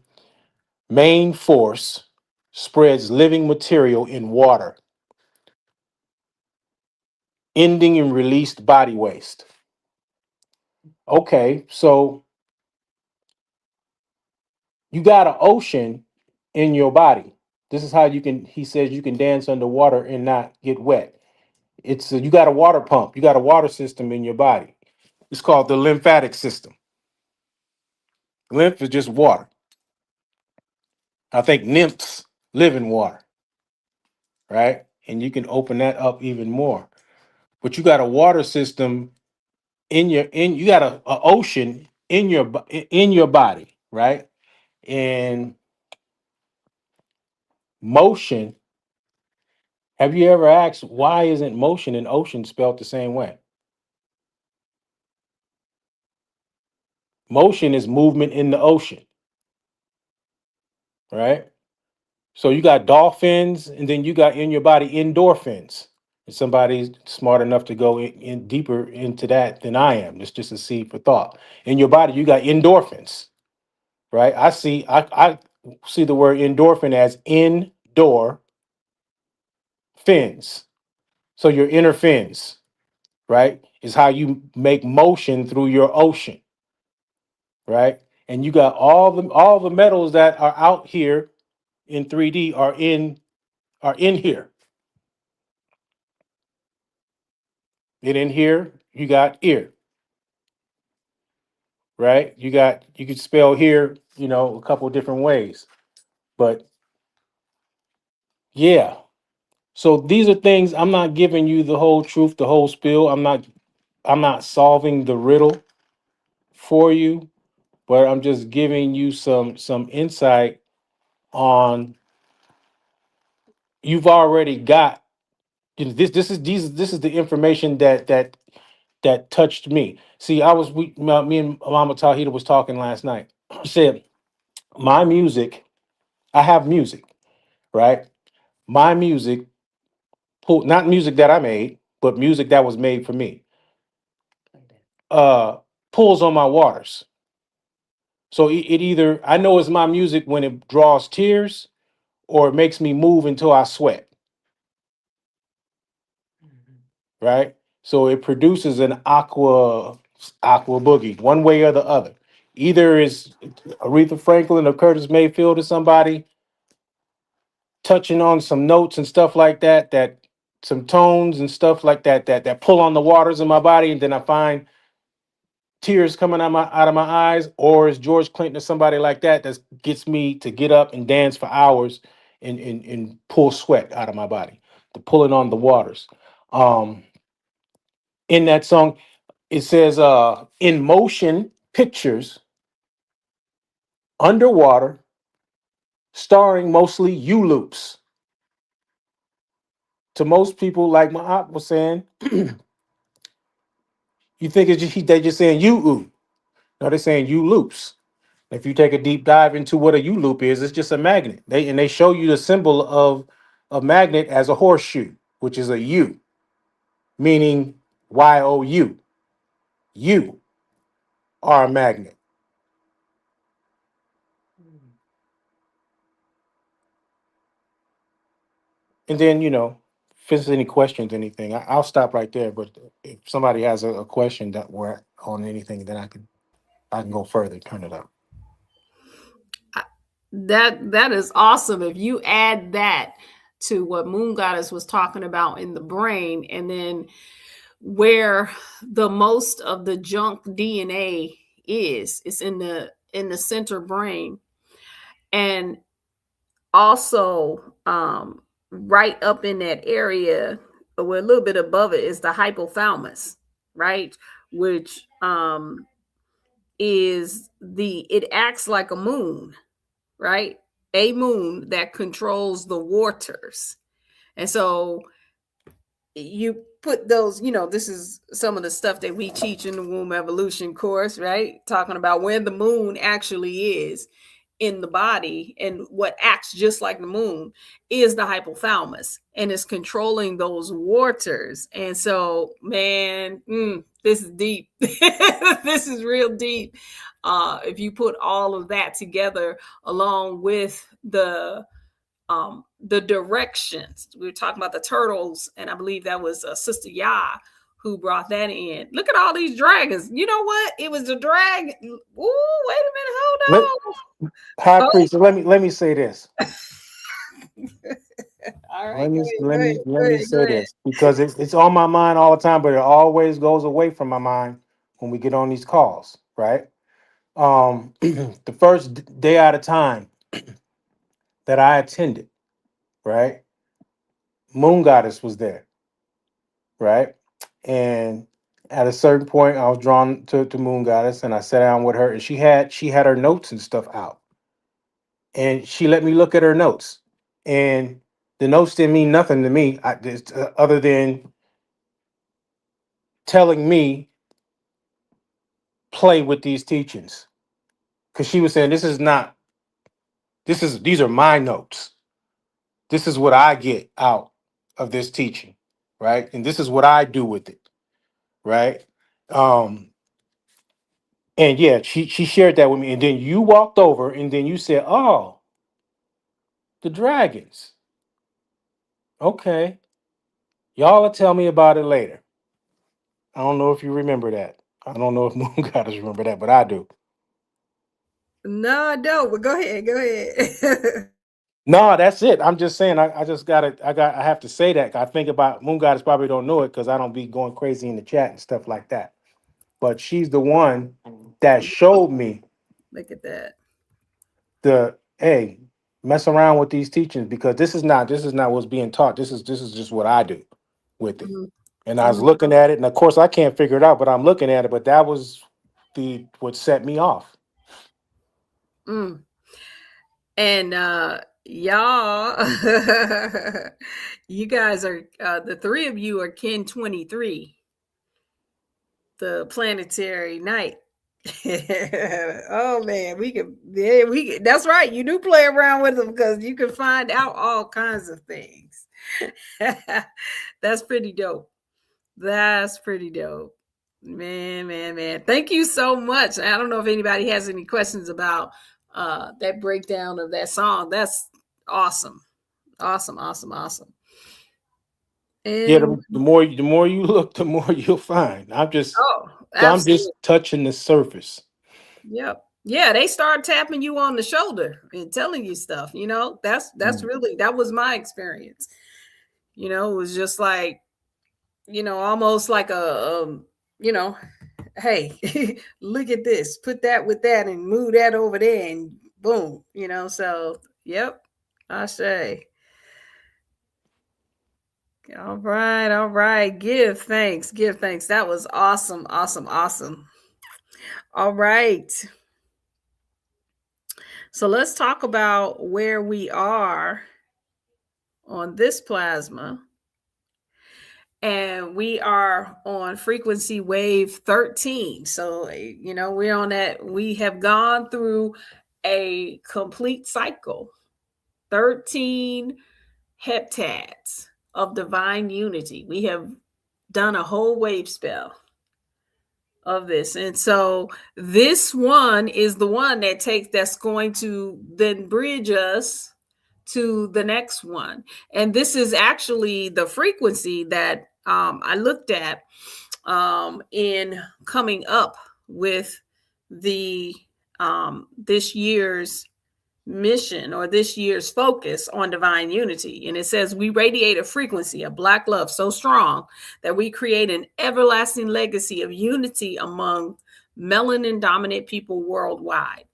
main force spreads living material in water, ending in released body waste. Okay, so you got an ocean in your body. This is how you can, he says, you can dance underwater and not get wet. You got a water pump, you got a water system in your body. It's called the lymphatic system. Lymph is just water. I think nymphs live in water, right? And you can open that up even more. But you got a water system you got a ocean in your body, right? And motion. Have you ever asked why isn't motion and ocean spelled the same way? Motion is movement in the ocean, right? So you got dolphins, and then you got in your body endorphins. If somebody's smart enough to go in deeper into that than I am, it's just a seed for thought. In your body, you got endorphins, right? I see the word endorphin as indoor fins. So your inner fins, right, is how you make motion through your ocean, right? And you got all the metals that are out here in 3D are in here. And in here, you got ear, right? You could spell here, a couple of different ways. But yeah. So these are things. I'm not giving you the whole truth, the whole spiel. I'm not solving the riddle for you, but I'm just giving you some insight on you've already got this is the information that touched me. See, me and Mama Tahita was talking last night. She said my music, I have music, right? My music, not music that I made, but music that was made for me, uh, pulls on my waters. So it either I know it's my music when it draws tears or it makes me move until I sweat, right? So it produces an aqua boogie, one way or the other. Either is Aretha Franklin or Curtis Mayfield or somebody touching on some notes and stuff like that some tones and stuff like that pull on the waters in my body, and then I find tears coming out of my eyes, or it's George Clinton or somebody like that gets me to get up and dance for hours and pull sweat out of my body, the pulling on the waters. Um, in that song, it says in motion pictures underwater, starring mostly U loops. To most people, like my aunt was saying, you think they just saying you ooh. No, they're saying U loops. If you take a deep dive into what a U loop is, it's just a magnet. They show you the symbol of a magnet as a horseshoe, which is a U, meaning YOU. You are a magnet. And then, if there's any questions, anything, I'll stop right there. But if somebody has a question that we're on anything, then I can go further, turn it up. That is awesome. If you add that to what Moon Goddess was talking about in the brain, and then where the most of the junk DNA is in the center brain, and also right up in that area, or a little bit above it, is the hypothalamus, right? Which it acts like a moon, right? A moon that controls the waters. And so you put those, this is some of the stuff that we teach in the womb evolution course, right? Talking about where the moon actually is. in the body and what acts just like the moon is the hypothalamus, and it's controlling those waters. And so, man, this is deep. This is real deep. If you put all of that together along with the directions, we were talking about the turtles, and I believe that was Sister Ya who brought that in. Look at all these dragons. You know what? It was the dragon. Ooh, wait a minute. Hold on. High priest, let me say this. All right, Let me say this, because it's on my mind all the time, but it always goes away from my mind when we get on these calls, right? The first day at a time that I attended, right? Moon Goddess was there, right? And at a certain point, I was drawn to Moon Goddess, and I sat down with her, and she had her notes and stuff out, and she let me look at her notes, and the notes didn't mean nothing to me, other than telling me play with these teachings, because she was saying these are my notes. This is what I get out of this teaching, right? And this is what I do with it, right? Um, and yeah, she shared that with me, and then you walked over, and then you said, "Oh, the dragons. Okay, y'all will tell me about it later." I don't know if you remember that. I don't know if Moon Goddess remember that, but I do. No, I don't. But go ahead. Go ahead. No, that's it. I'm just saying. I just got it. I have to say that. I think about Moon Goddess probably don't know it because I don't be going crazy in the chat and stuff like that. But she's the one that showed me Look at that. the hey, mess around with these teachings, because this is not what's being taught. This is just what I do with it. And I was looking at it, and of course I can't figure it out, but I'm looking at it. But that was what set me off. And y'all, you guys are the three of you are Kin 23, the planetary night. Oh man, we can. That's right. You do play around with them because you can find out all kinds of things. That's pretty dope. That's pretty dope. Man. Thank you so much. I don't know if anybody has any questions about that breakdown of that song. That's awesome. Awesome. And Yeah, the more you look, the more you'll find. I'm just touching the surface. Yep. Yeah, they start tapping you on the shoulder and telling you stuff. You know, that's really, that was my experience. You know, it was just like, you know, almost like a you know, hey, look at this, put that with that and move that over there and boom, you know. So yep, I say. All right. Give thanks. That was awesome. All right. So let's talk about where we are on this plasma. And we are on frequency wave 13. So, you know, we're on that. We have gone through a complete cycle, 13 heptads of divine unity. We have done a whole wave spell of this. And so this one is the one that's going to then bridge us to the next one. And this is actually the frequency that I looked at in coming up with the this year's mission or this year's focus on divine unity. And it says, we radiate a frequency of Black love so strong that we create an everlasting legacy of unity among melanin dominant people worldwide.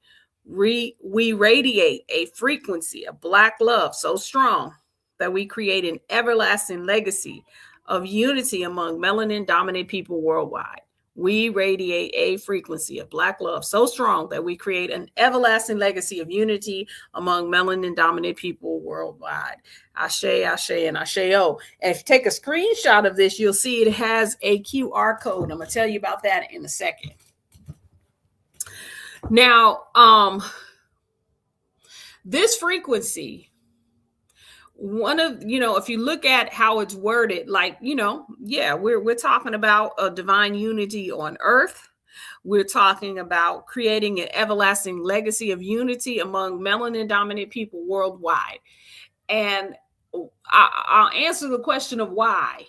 We radiate a frequency of Black love so strong that we create an everlasting legacy of unity among melanin dominant people worldwide. We radiate a frequency of Black love so strong that we create an everlasting legacy of unity among melanin dominant people worldwide. Ashe, and Ashe-O. And if you take a screenshot of this, you'll see it has a QR code. I'm going to tell you about that in a second. Now, This frequency, one of, if you look at how it's worded, like, we're talking about a divine unity on earth. We're talking about creating an everlasting legacy of unity among melanin dominant people worldwide. And I'll answer the question of why,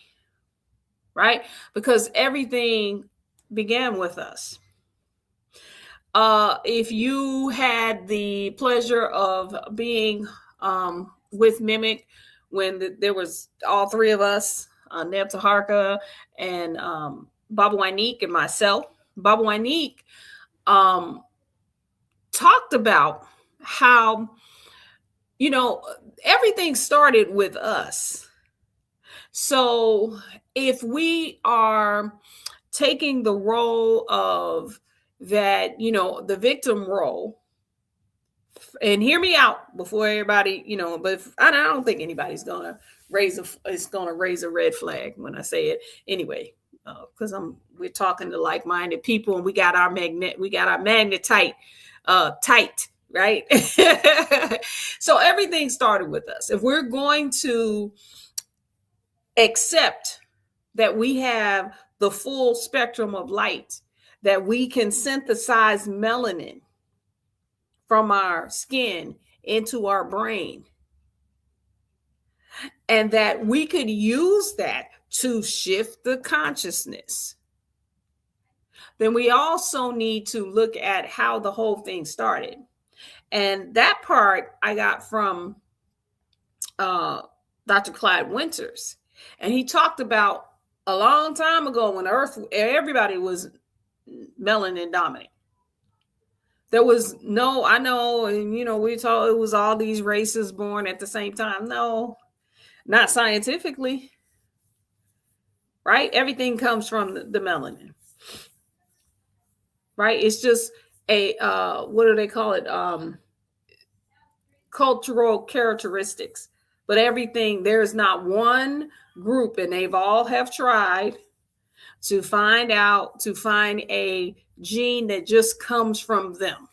right? Because everything began with us. If you had the pleasure of being with Mimic when there was all three of us, Neb Taharka and Baba Wanique and myself, Baba Wanique talked about how, everything started with us. So if we are taking the role of that, the victim role, and hear me out before everybody, but I don't think anybody's gonna raise a red flag when I say it anyway, because we're talking to like-minded people, and we got our magnet tight, right? So everything started with us. If we're going to accept that we have the full spectrum of light, that we can synthesize melanin from our skin into our brain, and that we could use that to shift the consciousness, then we also need to look at how the whole thing started. And that part I got from Dr. Clyde Winters. And he talked about a long time ago when Earth, everybody was melanin dominant. There was I know, and we thought it was all these races born at the same time. No, not scientifically, right? Everything comes from the melanin, right? It's just a, what do they call it? Cultural characteristics. But everything, there's not one group, and they've all have tried to find a gene that just comes from them,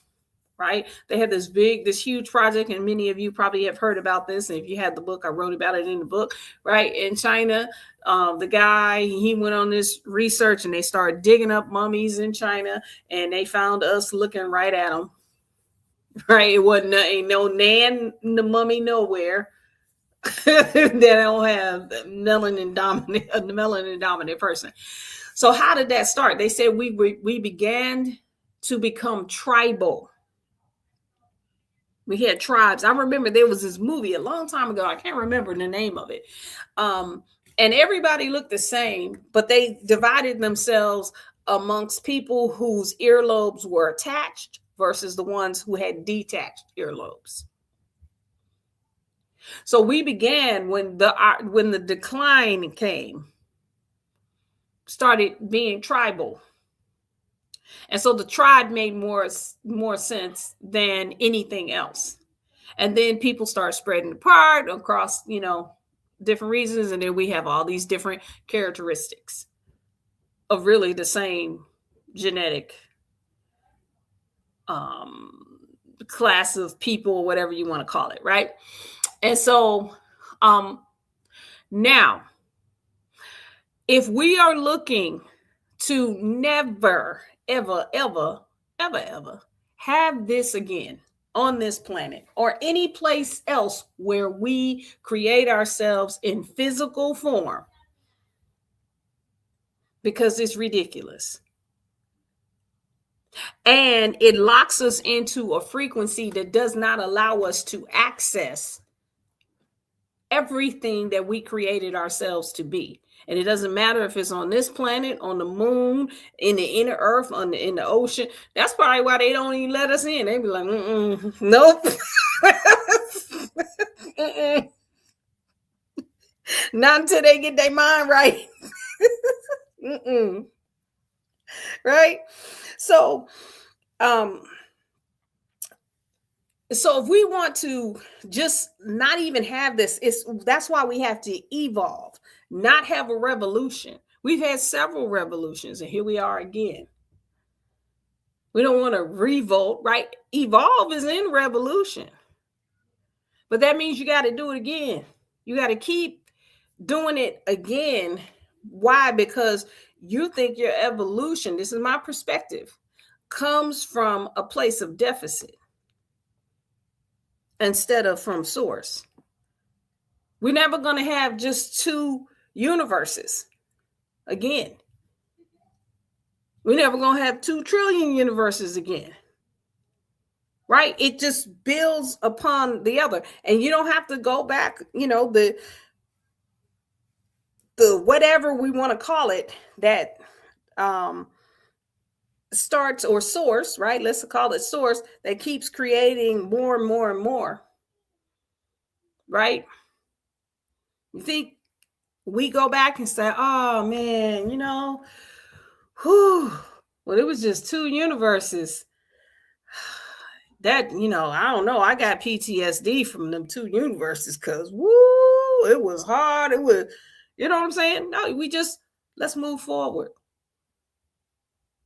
right? They had this huge project, and many of you probably have heard about this. And if you had the book, I wrote about it in the book, right? In China, the guy, he went on this research, and they started digging up mummies in China, and they found us looking right at them, right? It ain't no Nan the mummy nowhere that don't have the melanin dominant person. So how did that start? They said we began to become tribal. We had tribes. I remember there was this movie a long time ago. I can't remember the name of it. And everybody looked the same, but they divided themselves amongst people whose earlobes were attached versus the ones who had detached earlobes. So we began when the decline came, started being tribal. And so the tribe made more sense than anything else. And then people start spreading apart across, different reasons. And then we have all these different characteristics of really the same genetic class of people, whatever you want to call it, right? And so now, if we are looking to never, ever, ever, ever, ever have this again on this planet or any place else where we create ourselves in physical form, because it's ridiculous. And it locks us into a frequency that does not allow us to access everything that we created ourselves to be. And it doesn't matter if it's on this planet, on the moon, in the inner earth, in the ocean. That's probably why they don't even let us in. They be like, nope. Not until they get their mind right. Right? So if we want to just not even have this, that's why we have to evolve, not have a revolution. We've had several revolutions, and here we are again. We don't want to revolt, right? Evolve is in revolution. But that means you got to do it again. You got to keep doing it again. Why? Because you think your evolution, this is my perspective, comes from a place of deficit instead of from source. We're never going to have just two universes again. We're never going to have 2 trillion universes again. Right? It just builds upon the other. And you don't have to go back, the whatever we want to call it, that starts, or source, right? Let's call it source, that keeps creating more and more and more. Right? You think we go back and say, oh man, well, it was just 2 universes. That, I don't know. I got PTSD from them 2 universes because, it was hard. It was, you know what I'm saying? No, let's move forward.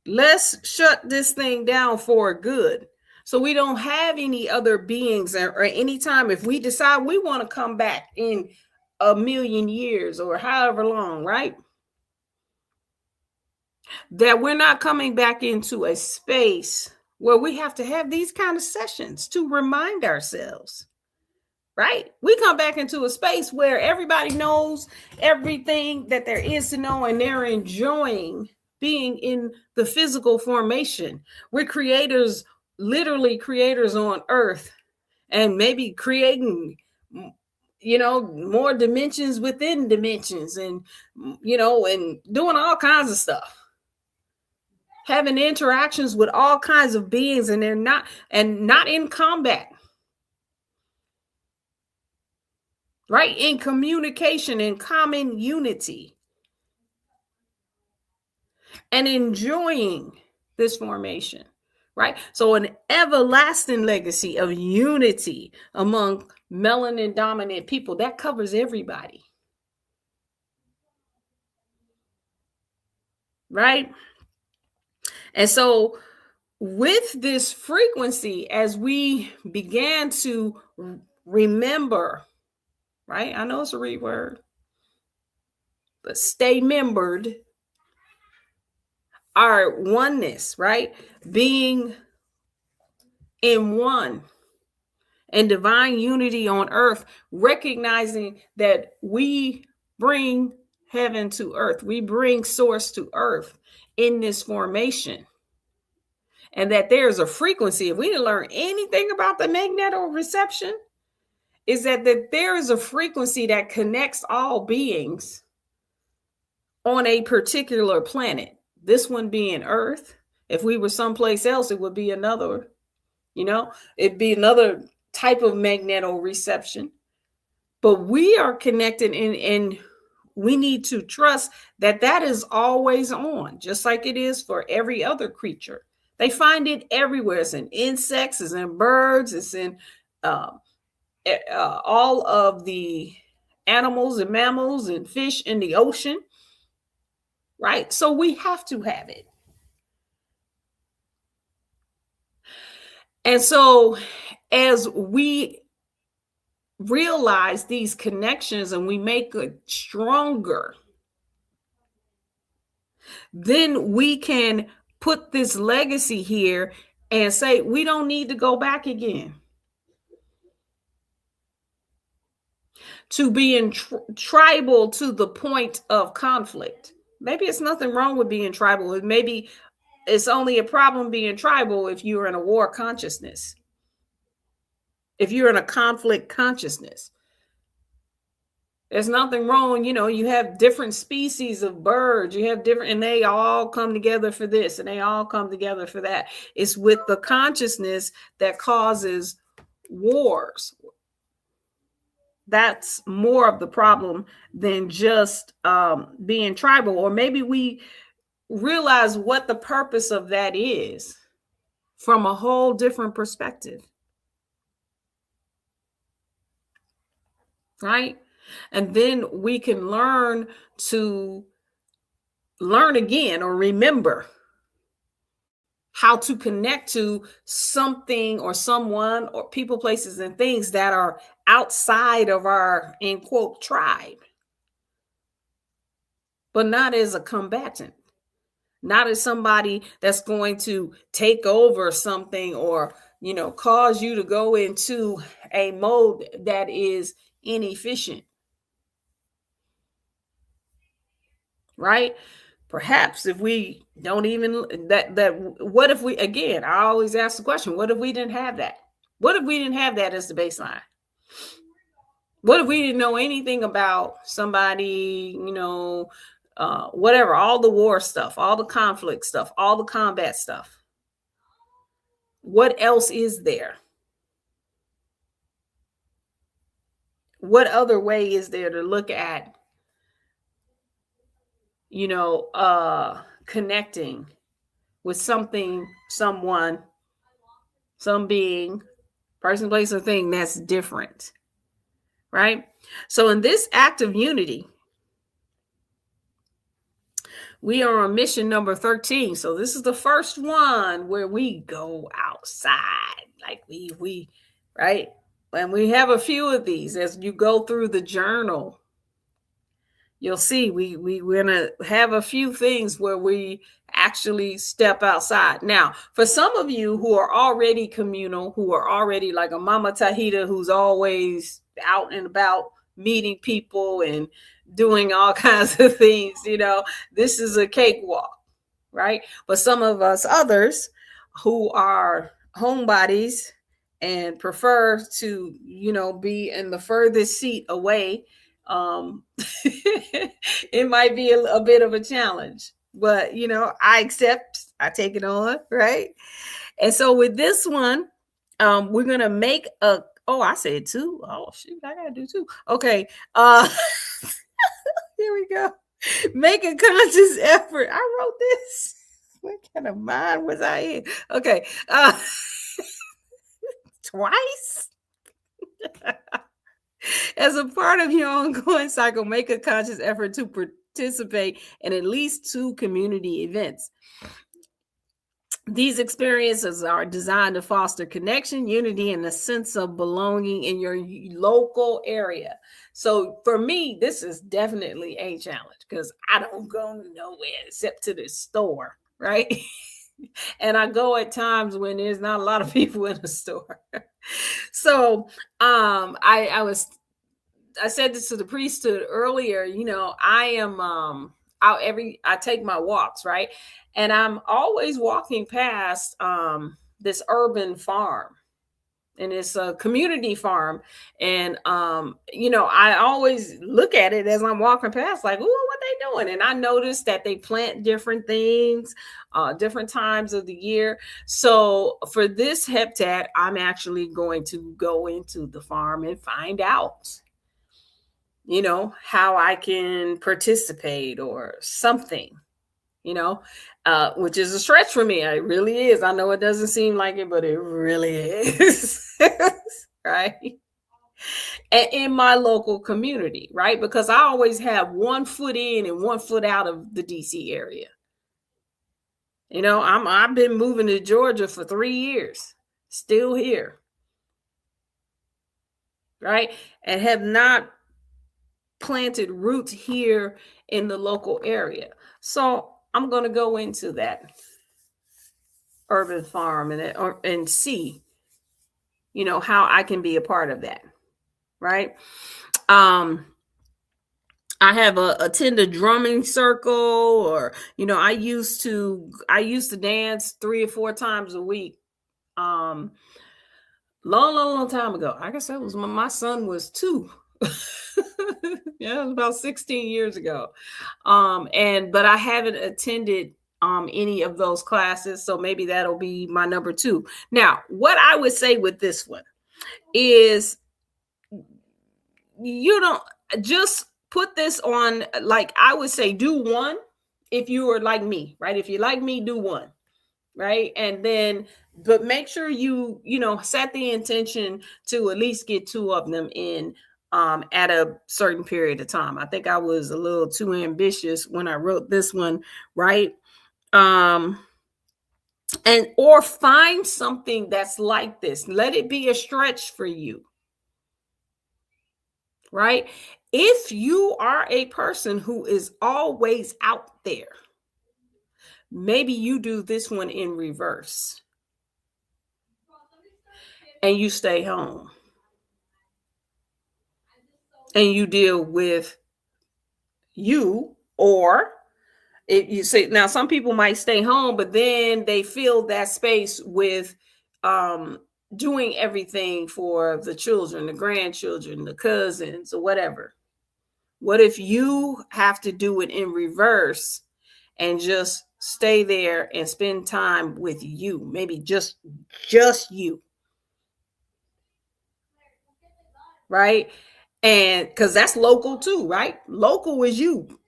Let's shut this thing down for good. So we don't have any other beings, or anytime if we decide we want to come back in 1,000,000 years or however long, right? That we're not coming back into a space where we have to have these kind of sessions to remind ourselves, right? We come back into a space where everybody knows everything that there is to know, and they're enjoying being in the physical formation. We're creators, literally creators on earth, and maybe creating, more dimensions within dimensions, and, and doing all kinds of stuff. Having interactions with all kinds of beings, and they're not in combat, right? In communication, in common unity, and enjoying this formation, right? So an everlasting legacy of unity among melanin dominant people, that covers everybody, right? And so with this frequency, as we began to remember, right? I know it's a read word, but stay membered, our oneness, right? Being in one and divine unity on earth, recognizing that we bring heaven to earth. We bring source to earth in this formation. And that there's a frequency. If we didn't learn anything about the magnetoreception, is that there is a frequency that connects all beings on a particular planet. This one being Earth. If we were someplace else, it would be another, it'd be another type of magnetoreception. But we are connected, and we need to trust that is always on, just like it is for every other creature. They find it everywhere. It's in insects, it's in birds, it's in all of the animals and mammals and fish in the ocean, right? So we have to have it. And so as we realize these connections and we make it stronger, then we can put this legacy here and say, we don't need to go back again to being tribal to the point of conflict. Maybe it's nothing wrong with being tribal. Maybe it's only a problem being tribal if you're in a war consciousness, if you're in a conflict consciousness. There's nothing wrong. You have different species of birds, you have different, and they all come together for this and they all come together for that. It's with the consciousness that causes wars. That's more of the problem than just being tribal. Or maybe we realize what the purpose of that is from a whole different perspective. Right? And then we can learn again, or remember how to connect to something or someone or people, places, and things that are outside of our, in quote, tribe, but not as a combatant, not as somebody that's going to take over something or, cause you to go into a mode that is inefficient. Right? Perhaps if we don't even what if we, again, I always ask the question, what if we didn't have that? What if we didn't have that as the baseline? What if we didn't know anything about somebody, whatever, all the war stuff, all the conflict stuff, all the combat stuff? What else is there? What other way is there to look at, connecting with something, someone, some being, person, place, or thing that's different? Right? So in this act of unity, we are on mission number 13. So this is the first one where we go outside. Like we right? And we have a few of these as you go through the journal. You'll see we're gonna have a few things where we actually step outside. Now, for some of you who are already communal, who are already like a Mama Tahita, who's always out and about meeting people and doing all kinds of things, this is a cakewalk, right? But some of us others who are homebodies and prefer to, be in the furthest seat away, it might be a bit of a challenge, but I accept, I take it on, right? And so with this one, we're gonna make I said two. Oh shoot, I gotta do two. Okay. Here we go. Make a conscious effort. I wrote this. What kind of mind was I in? Okay. Twice. As a part of your ongoing cycle, make a conscious effort to participate in at least 2 community events. These experiences are designed to foster connection, unity, and a sense of belonging in your local area. So for me, this is definitely a challenge because I don't go nowhere except to the store, right? And I go at times when there's not a lot of people in the store. So I said this to the priesthood earlier, I am I take my walks, right? And I'm always walking past this urban farm. And it's a community farm. And I always look at it as I'm walking past, like, oh, what they doing? And I noticed that they plant different things, different times of the year. So for this heptad, I'm actually going to go into the farm and find out how I can participate or something, which is a stretch for me. It really is. I know it doesn't seem like it, but it really is. Right. And in my local community, right? Because I always have 1 foot in and 1 foot out of the DC area. I've been moving to Georgia for 3 years, still here. Right. And have not planted roots here in the local area. So I'm going to go into that urban farm and see, how I can be a part of that. Right. I have attend a drumming circle, or, I used to dance 3 or 4 times a week. Long time ago. I guess that was when my son was 2. Yeah, it was about 16 years ago. But I haven't attended any of those classes, so maybe that'll be my number 2. Now, what I would say with this one is, you don't just put this on, like, I would say do 1 if you are like me, right? If you're like me, do 1, right? And then, but make sure you set the intention to at least get 2 of them in at a certain period of time. I think I was a little too ambitious when I wrote this one, right? And or find something that's like this. Let it be a stretch for you. right? If you are a person who is always out there, maybe you do this one in reverse and you stay home and you deal with you. Or if you say, now some people might stay home, but then they fill that space with doing everything for the children, the grandchildren, the cousins, or whatever. What if you have to do it in reverse and just stay there and spend time with you? Maybe just you, right? And because that's local too, right? Local is you,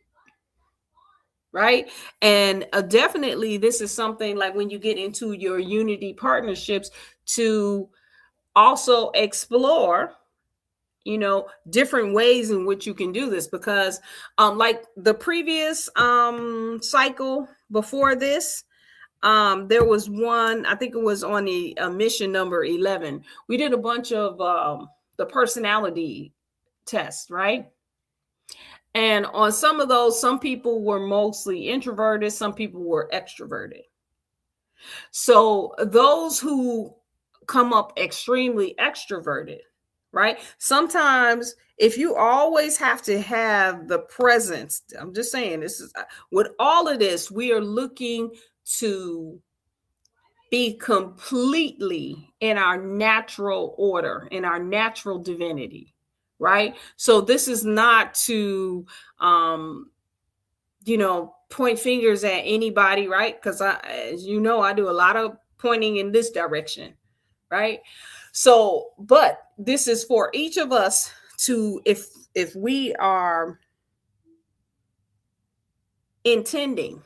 right? And definitely this is something like when you get into your unity partnerships to also explore, you know, different ways in which you can do this, because like the previous cycle before this, there was one, I think it was on the mission number 11. We did a bunch of the personality tests, right? And on some of those, some people were mostly introverted, some people were extroverted. So those who come up extremely extroverted, right? Sometimes if you always have to have the presence, I'm just saying, this is with all of this, we are looking to be completely in our natural order, in our natural divinity, right? So this is not to you know, point fingers at anybody, right? Because I, as you know, I do a lot of pointing in this direction, right? So, but this is for each of us to, if we are intending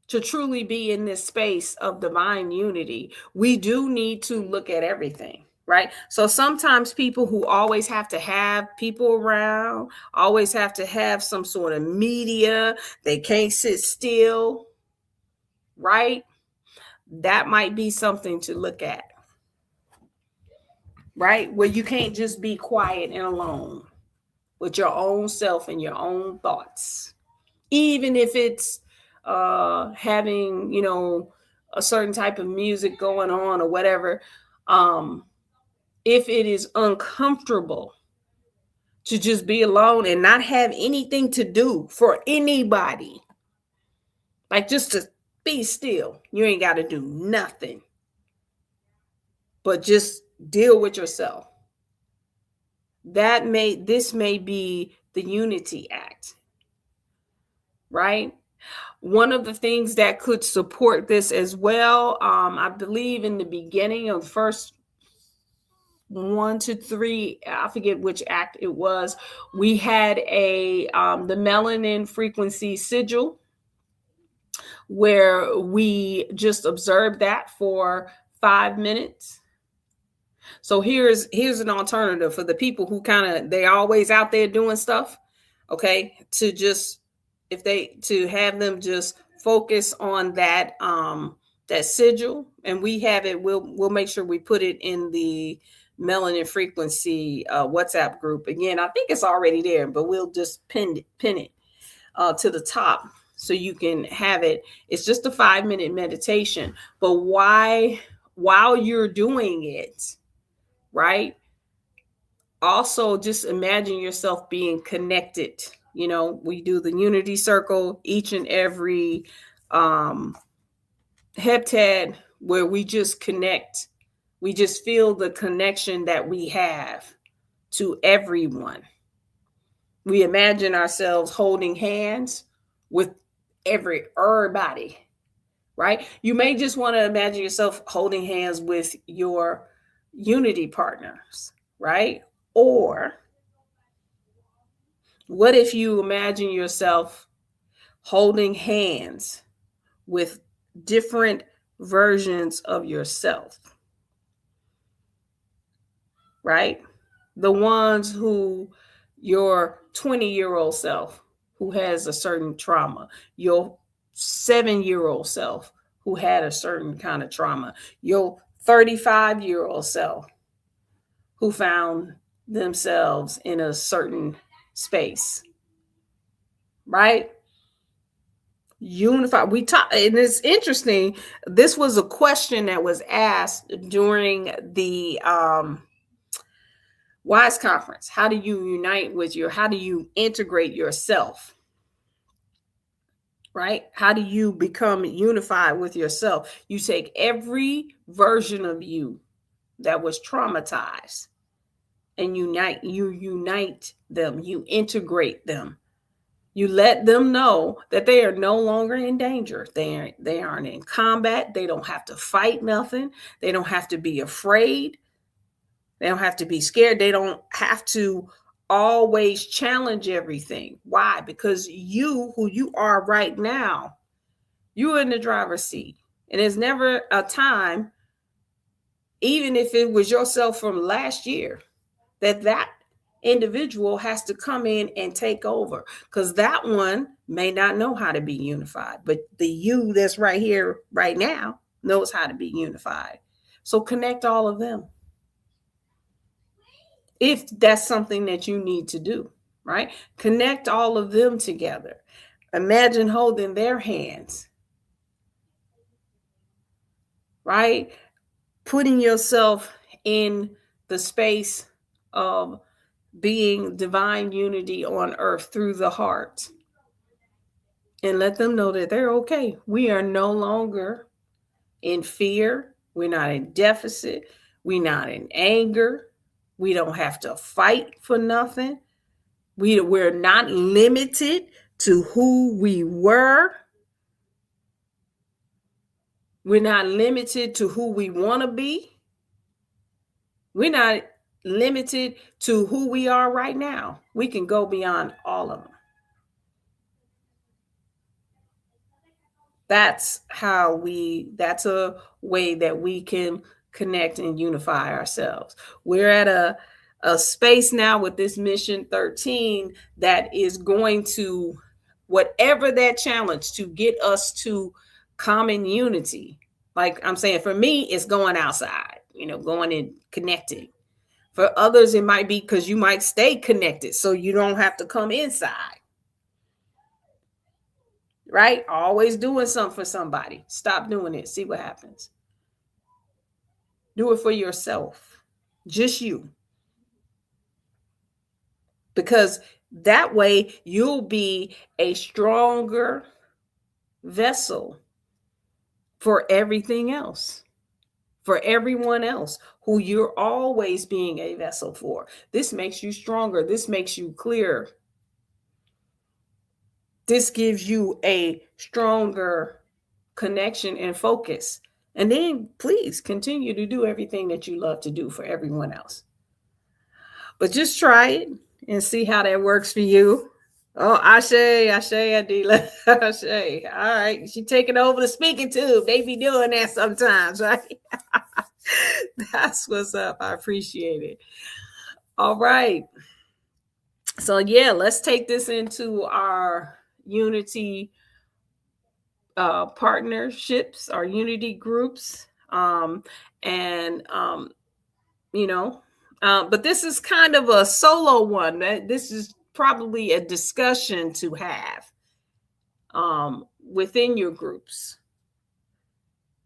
to truly be in this space of divine unity, we do need to look at everything, right? So sometimes people who always have to have people around, always have to have some sort of media, they can't sit still, right? That might be something to look at, right? Where you can't just be quiet and alone with your own self and your own thoughts, even if it's having, you know, a certain type of music going on or whatever. If it is uncomfortable to just be alone and not have anything to do for anybody, like just to be still, you ain't got to do nothing but just deal with yourself. This may be the unity act, right? One of the things that could support this as well, I believe in the beginning of first 1 to 3, I forget which act it was, we had a the melanin frequency sigil where we just observed that for 5 minutes. So here's an alternative for the people who kind of, they're always out there doing stuff, okay, to just, if they, to have them just focus on that that sigil, and we have it, we'll make sure we put it in the melanin frequency WhatsApp group. Again, I think it's already there, but we'll just pin it to the top so you can have it. It's just a 5-minute meditation, but while you're doing it, right? Also, just imagine yourself being connected. You know, we do the unity circle each and every heptad where we just connect. We just feel the connection that we have to everyone. We imagine ourselves holding hands with everybody, right? You may just want to imagine yourself holding hands with your unity partners, right? Or what if you imagine yourself holding hands with different versions of yourself, right? The ones who, your 20-year-old self who has a certain trauma, your 7-year-old self who had a certain kind of trauma, your 35-year-old self who found themselves in a certain space, right? Unify. We talk, and it's interesting. This was a question that was asked during the WISE conference. How do you unite with how do you integrate yourself? Right? How do you become unified with yourself? You take every version of you that was traumatized and you unite them, you integrate them. You let them know that they are no longer in danger. They aren't in combat. They don't have to fight nothing. They don't have to be afraid. They don't have to be scared. They don't have to always challenge everything. Why? Because you, who you are right now, you're in the driver's seat. And there's never a time, even if it was yourself from last year, that individual has to come in and take over, because that one may not know how to be unified, but the you that's right here right now knows how to be unified. So connect all of them if that's something that you need to do, right? Connect all of them together. Imagine holding their hands, right? Putting yourself in the space of being divine unity on earth through the heart, and let them know that they're okay. We are no longer in fear. We're not in deficit. We're not in anger. We don't have to fight for nothing. We're not limited to who we were. We're not limited to who we want to be. We're not limited to who we are right now. We can go beyond all of them. That's that's a way that we can connect and unify ourselves. We're at a space now with this mission 13 that is going to, whatever that challenge, to get us to common unity. Like I'm saying, for me, it's going outside, going and connecting. For others, it might be because you might stay connected so you don't have to come inside. Right? Always doing something for somebody. Stop doing it. See what happens. Do it for yourself. Just you. Because that way you'll be a stronger vessel for everything else, for everyone else who you're always being a vessel for. This makes you stronger. This makes you clearer. This gives you a stronger connection and focus. And then please continue to do everything that you love to do for everyone else. But just try it and see how that works for you. Oh, Ashe, Adila, Ashe. All right. She taking over the speaking tube. They be doing that sometimes, right? That's what's up. I appreciate it. All right. So yeah, let's take this into our unity partnerships, our unity groups. But this is kind of a solo one. This is probably a discussion to have within your groups,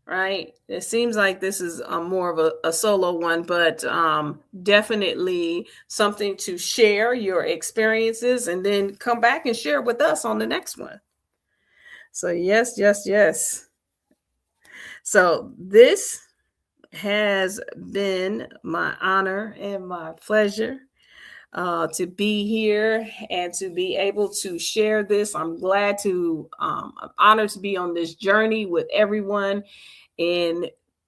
right? It seems like this is more of a solo one, but definitely something to share your experiences and then come back and share with us on the next one. So yes. So this has been my honor and my pleasure to be here and to be able to share this. I'm honored to be on this journey with everyone in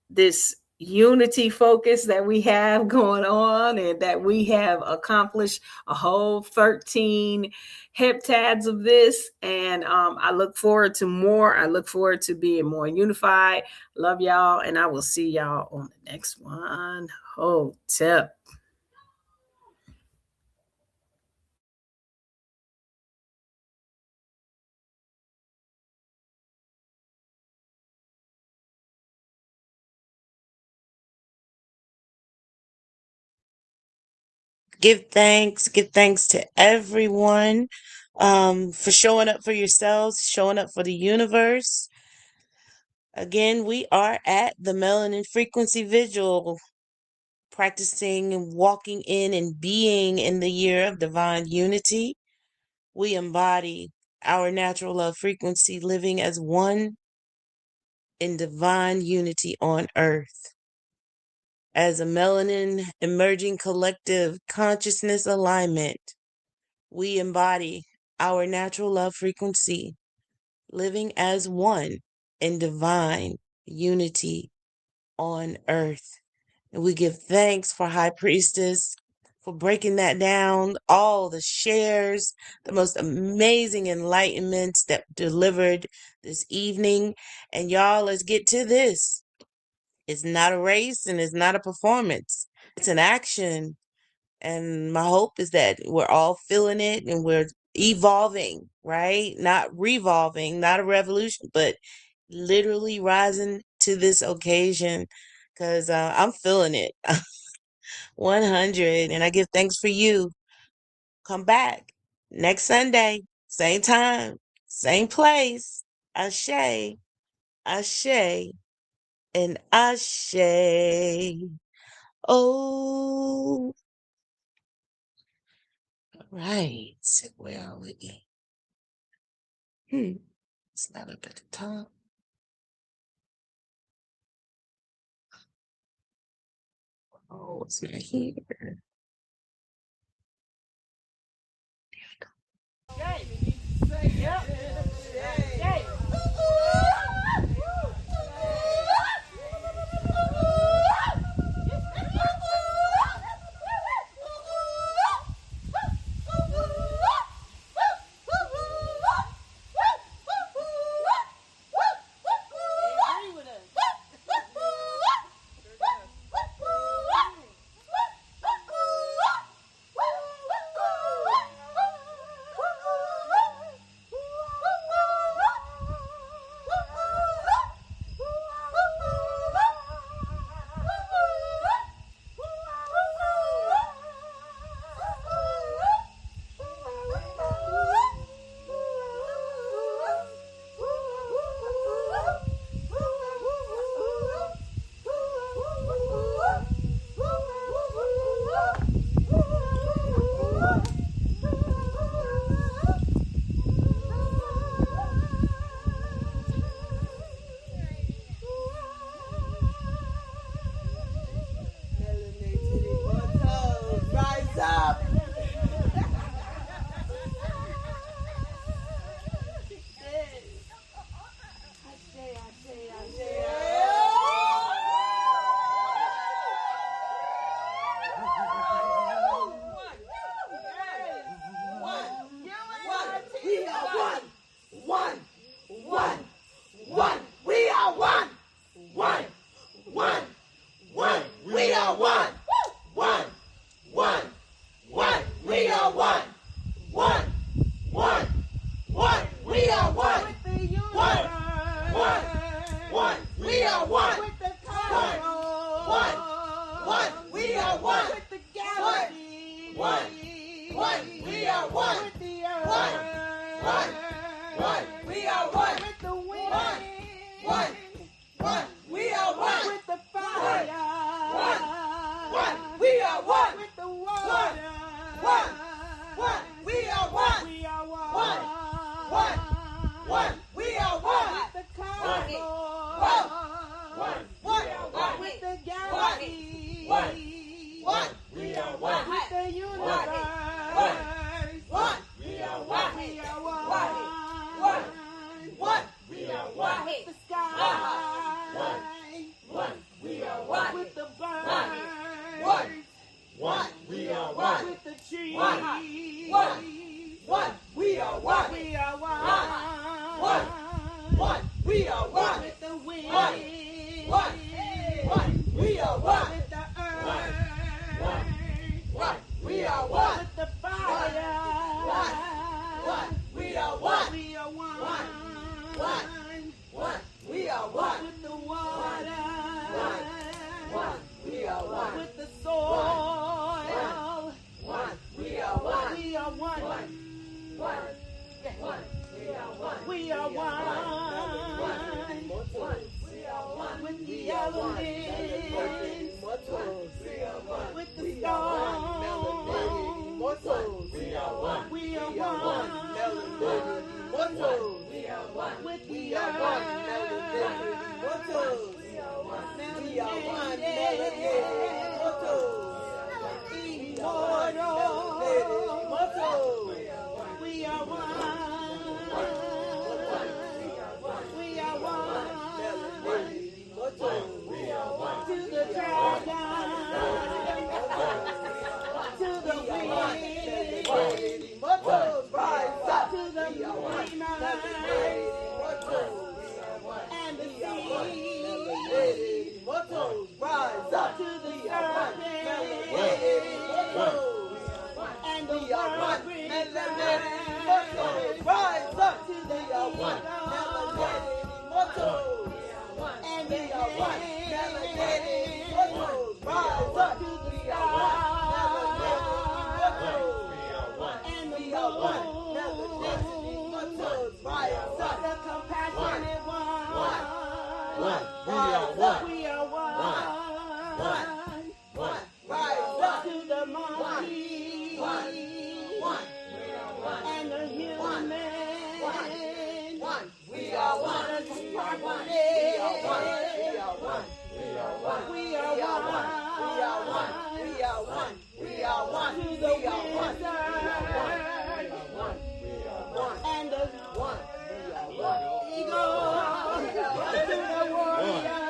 this unity focus that we have going on, and that we have accomplished a whole 13 heptads of this. And I look forward to more. I look forward to being more unified. Love y'all, and I will see y'all on the next one. Hotep. Give thanks to everyone for showing up for yourselves, showing up for the universe. Again, we are at the Melanin Frequency Vigil, practicing and walking in and being in the year of divine unity. We embody our natural love frequency, living as one in divine unity on earth. As a melanin emerging collective consciousness alignment, we embody our natural love frequency, living as one in divine unity on earth. And we give thanks for High Priestess for breaking that down, all the shares, the most amazing enlightenments that delivered this evening. And y'all, let's get to this. It's not a race and it's not a performance. It's an action. And my hope is that we're all feeling it and we're evolving, right? Not revolving, not a revolution, but literally rising to this occasion because I'm feeling it. 100. And I give thanks for you. Come back next Sunday, same time, same place. Ashe, Ashe, and Ashe. Oh, right. Where are we? It's not up at the top. Oh, it's not here. blending with the stone. We are one. We are one. Melanated Immortals. We are one. With the earth. Melanated Immortals. We are one. Melanated Immortals. Immortals. We are one. We are one. Melanated Immortals. We are one. To the dragon. To the wind. Immortals rise up to the dreamer and the sea. Immortals rise up to the serpent and the world immortals rise up to the one. Immortals and the one. Immortals rise up to the sky. The compassionate one. We are one. We are one. Rise up to the monkey. And the human. We are one. We are one. We are one. We are one. To the wizard. And the eagle to the warrior.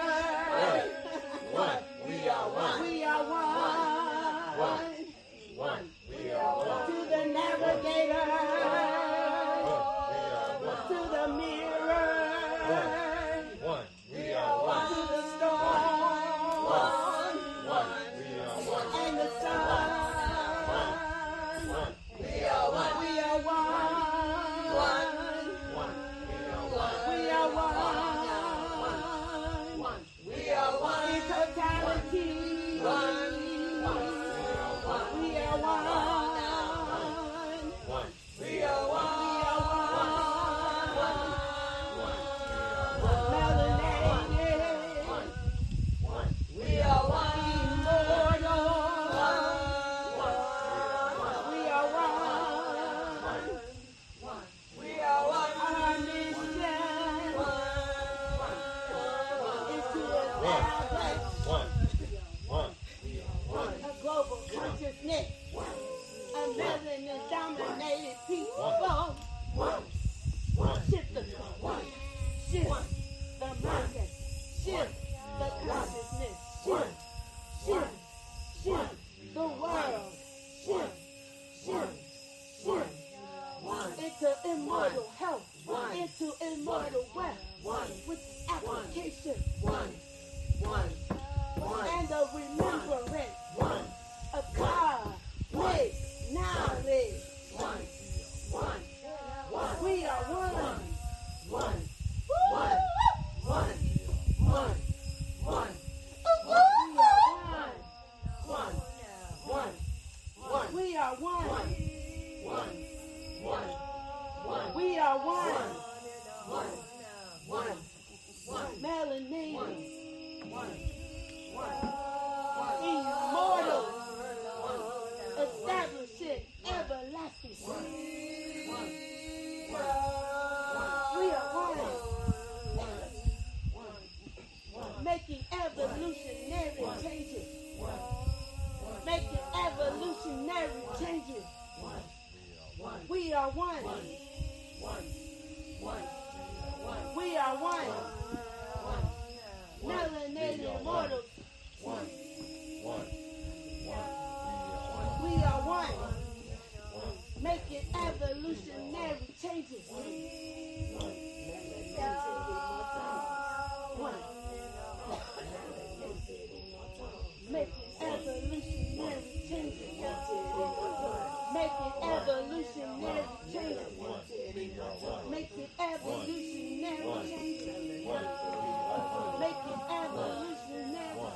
We are one. We are one. To the navigator. To the mirror. To the storm. And the sun. We are one. We are one. In totality, we are one. Melanated, we are one. Immortal, we are one. Our mission is to establish a global consciousness, a melanin-dominated people. Shift the culture, shift the mindset, shift the consciousness, shift the world, shift into immortal health, into immortal wealth, with application and the remembrance of cosmic knowledge. We are one. We are one. We are one. Melanated. Immortal. Establishing everlasting. We are one. Making evolutionary changes. Making evolutionary changes. We are one. We are one. Melanated Immortals. We are one. Making evolutionary changes. Making evolutionary changes. Making evolutionary changes. Making evolutionary changes. Making evolutionary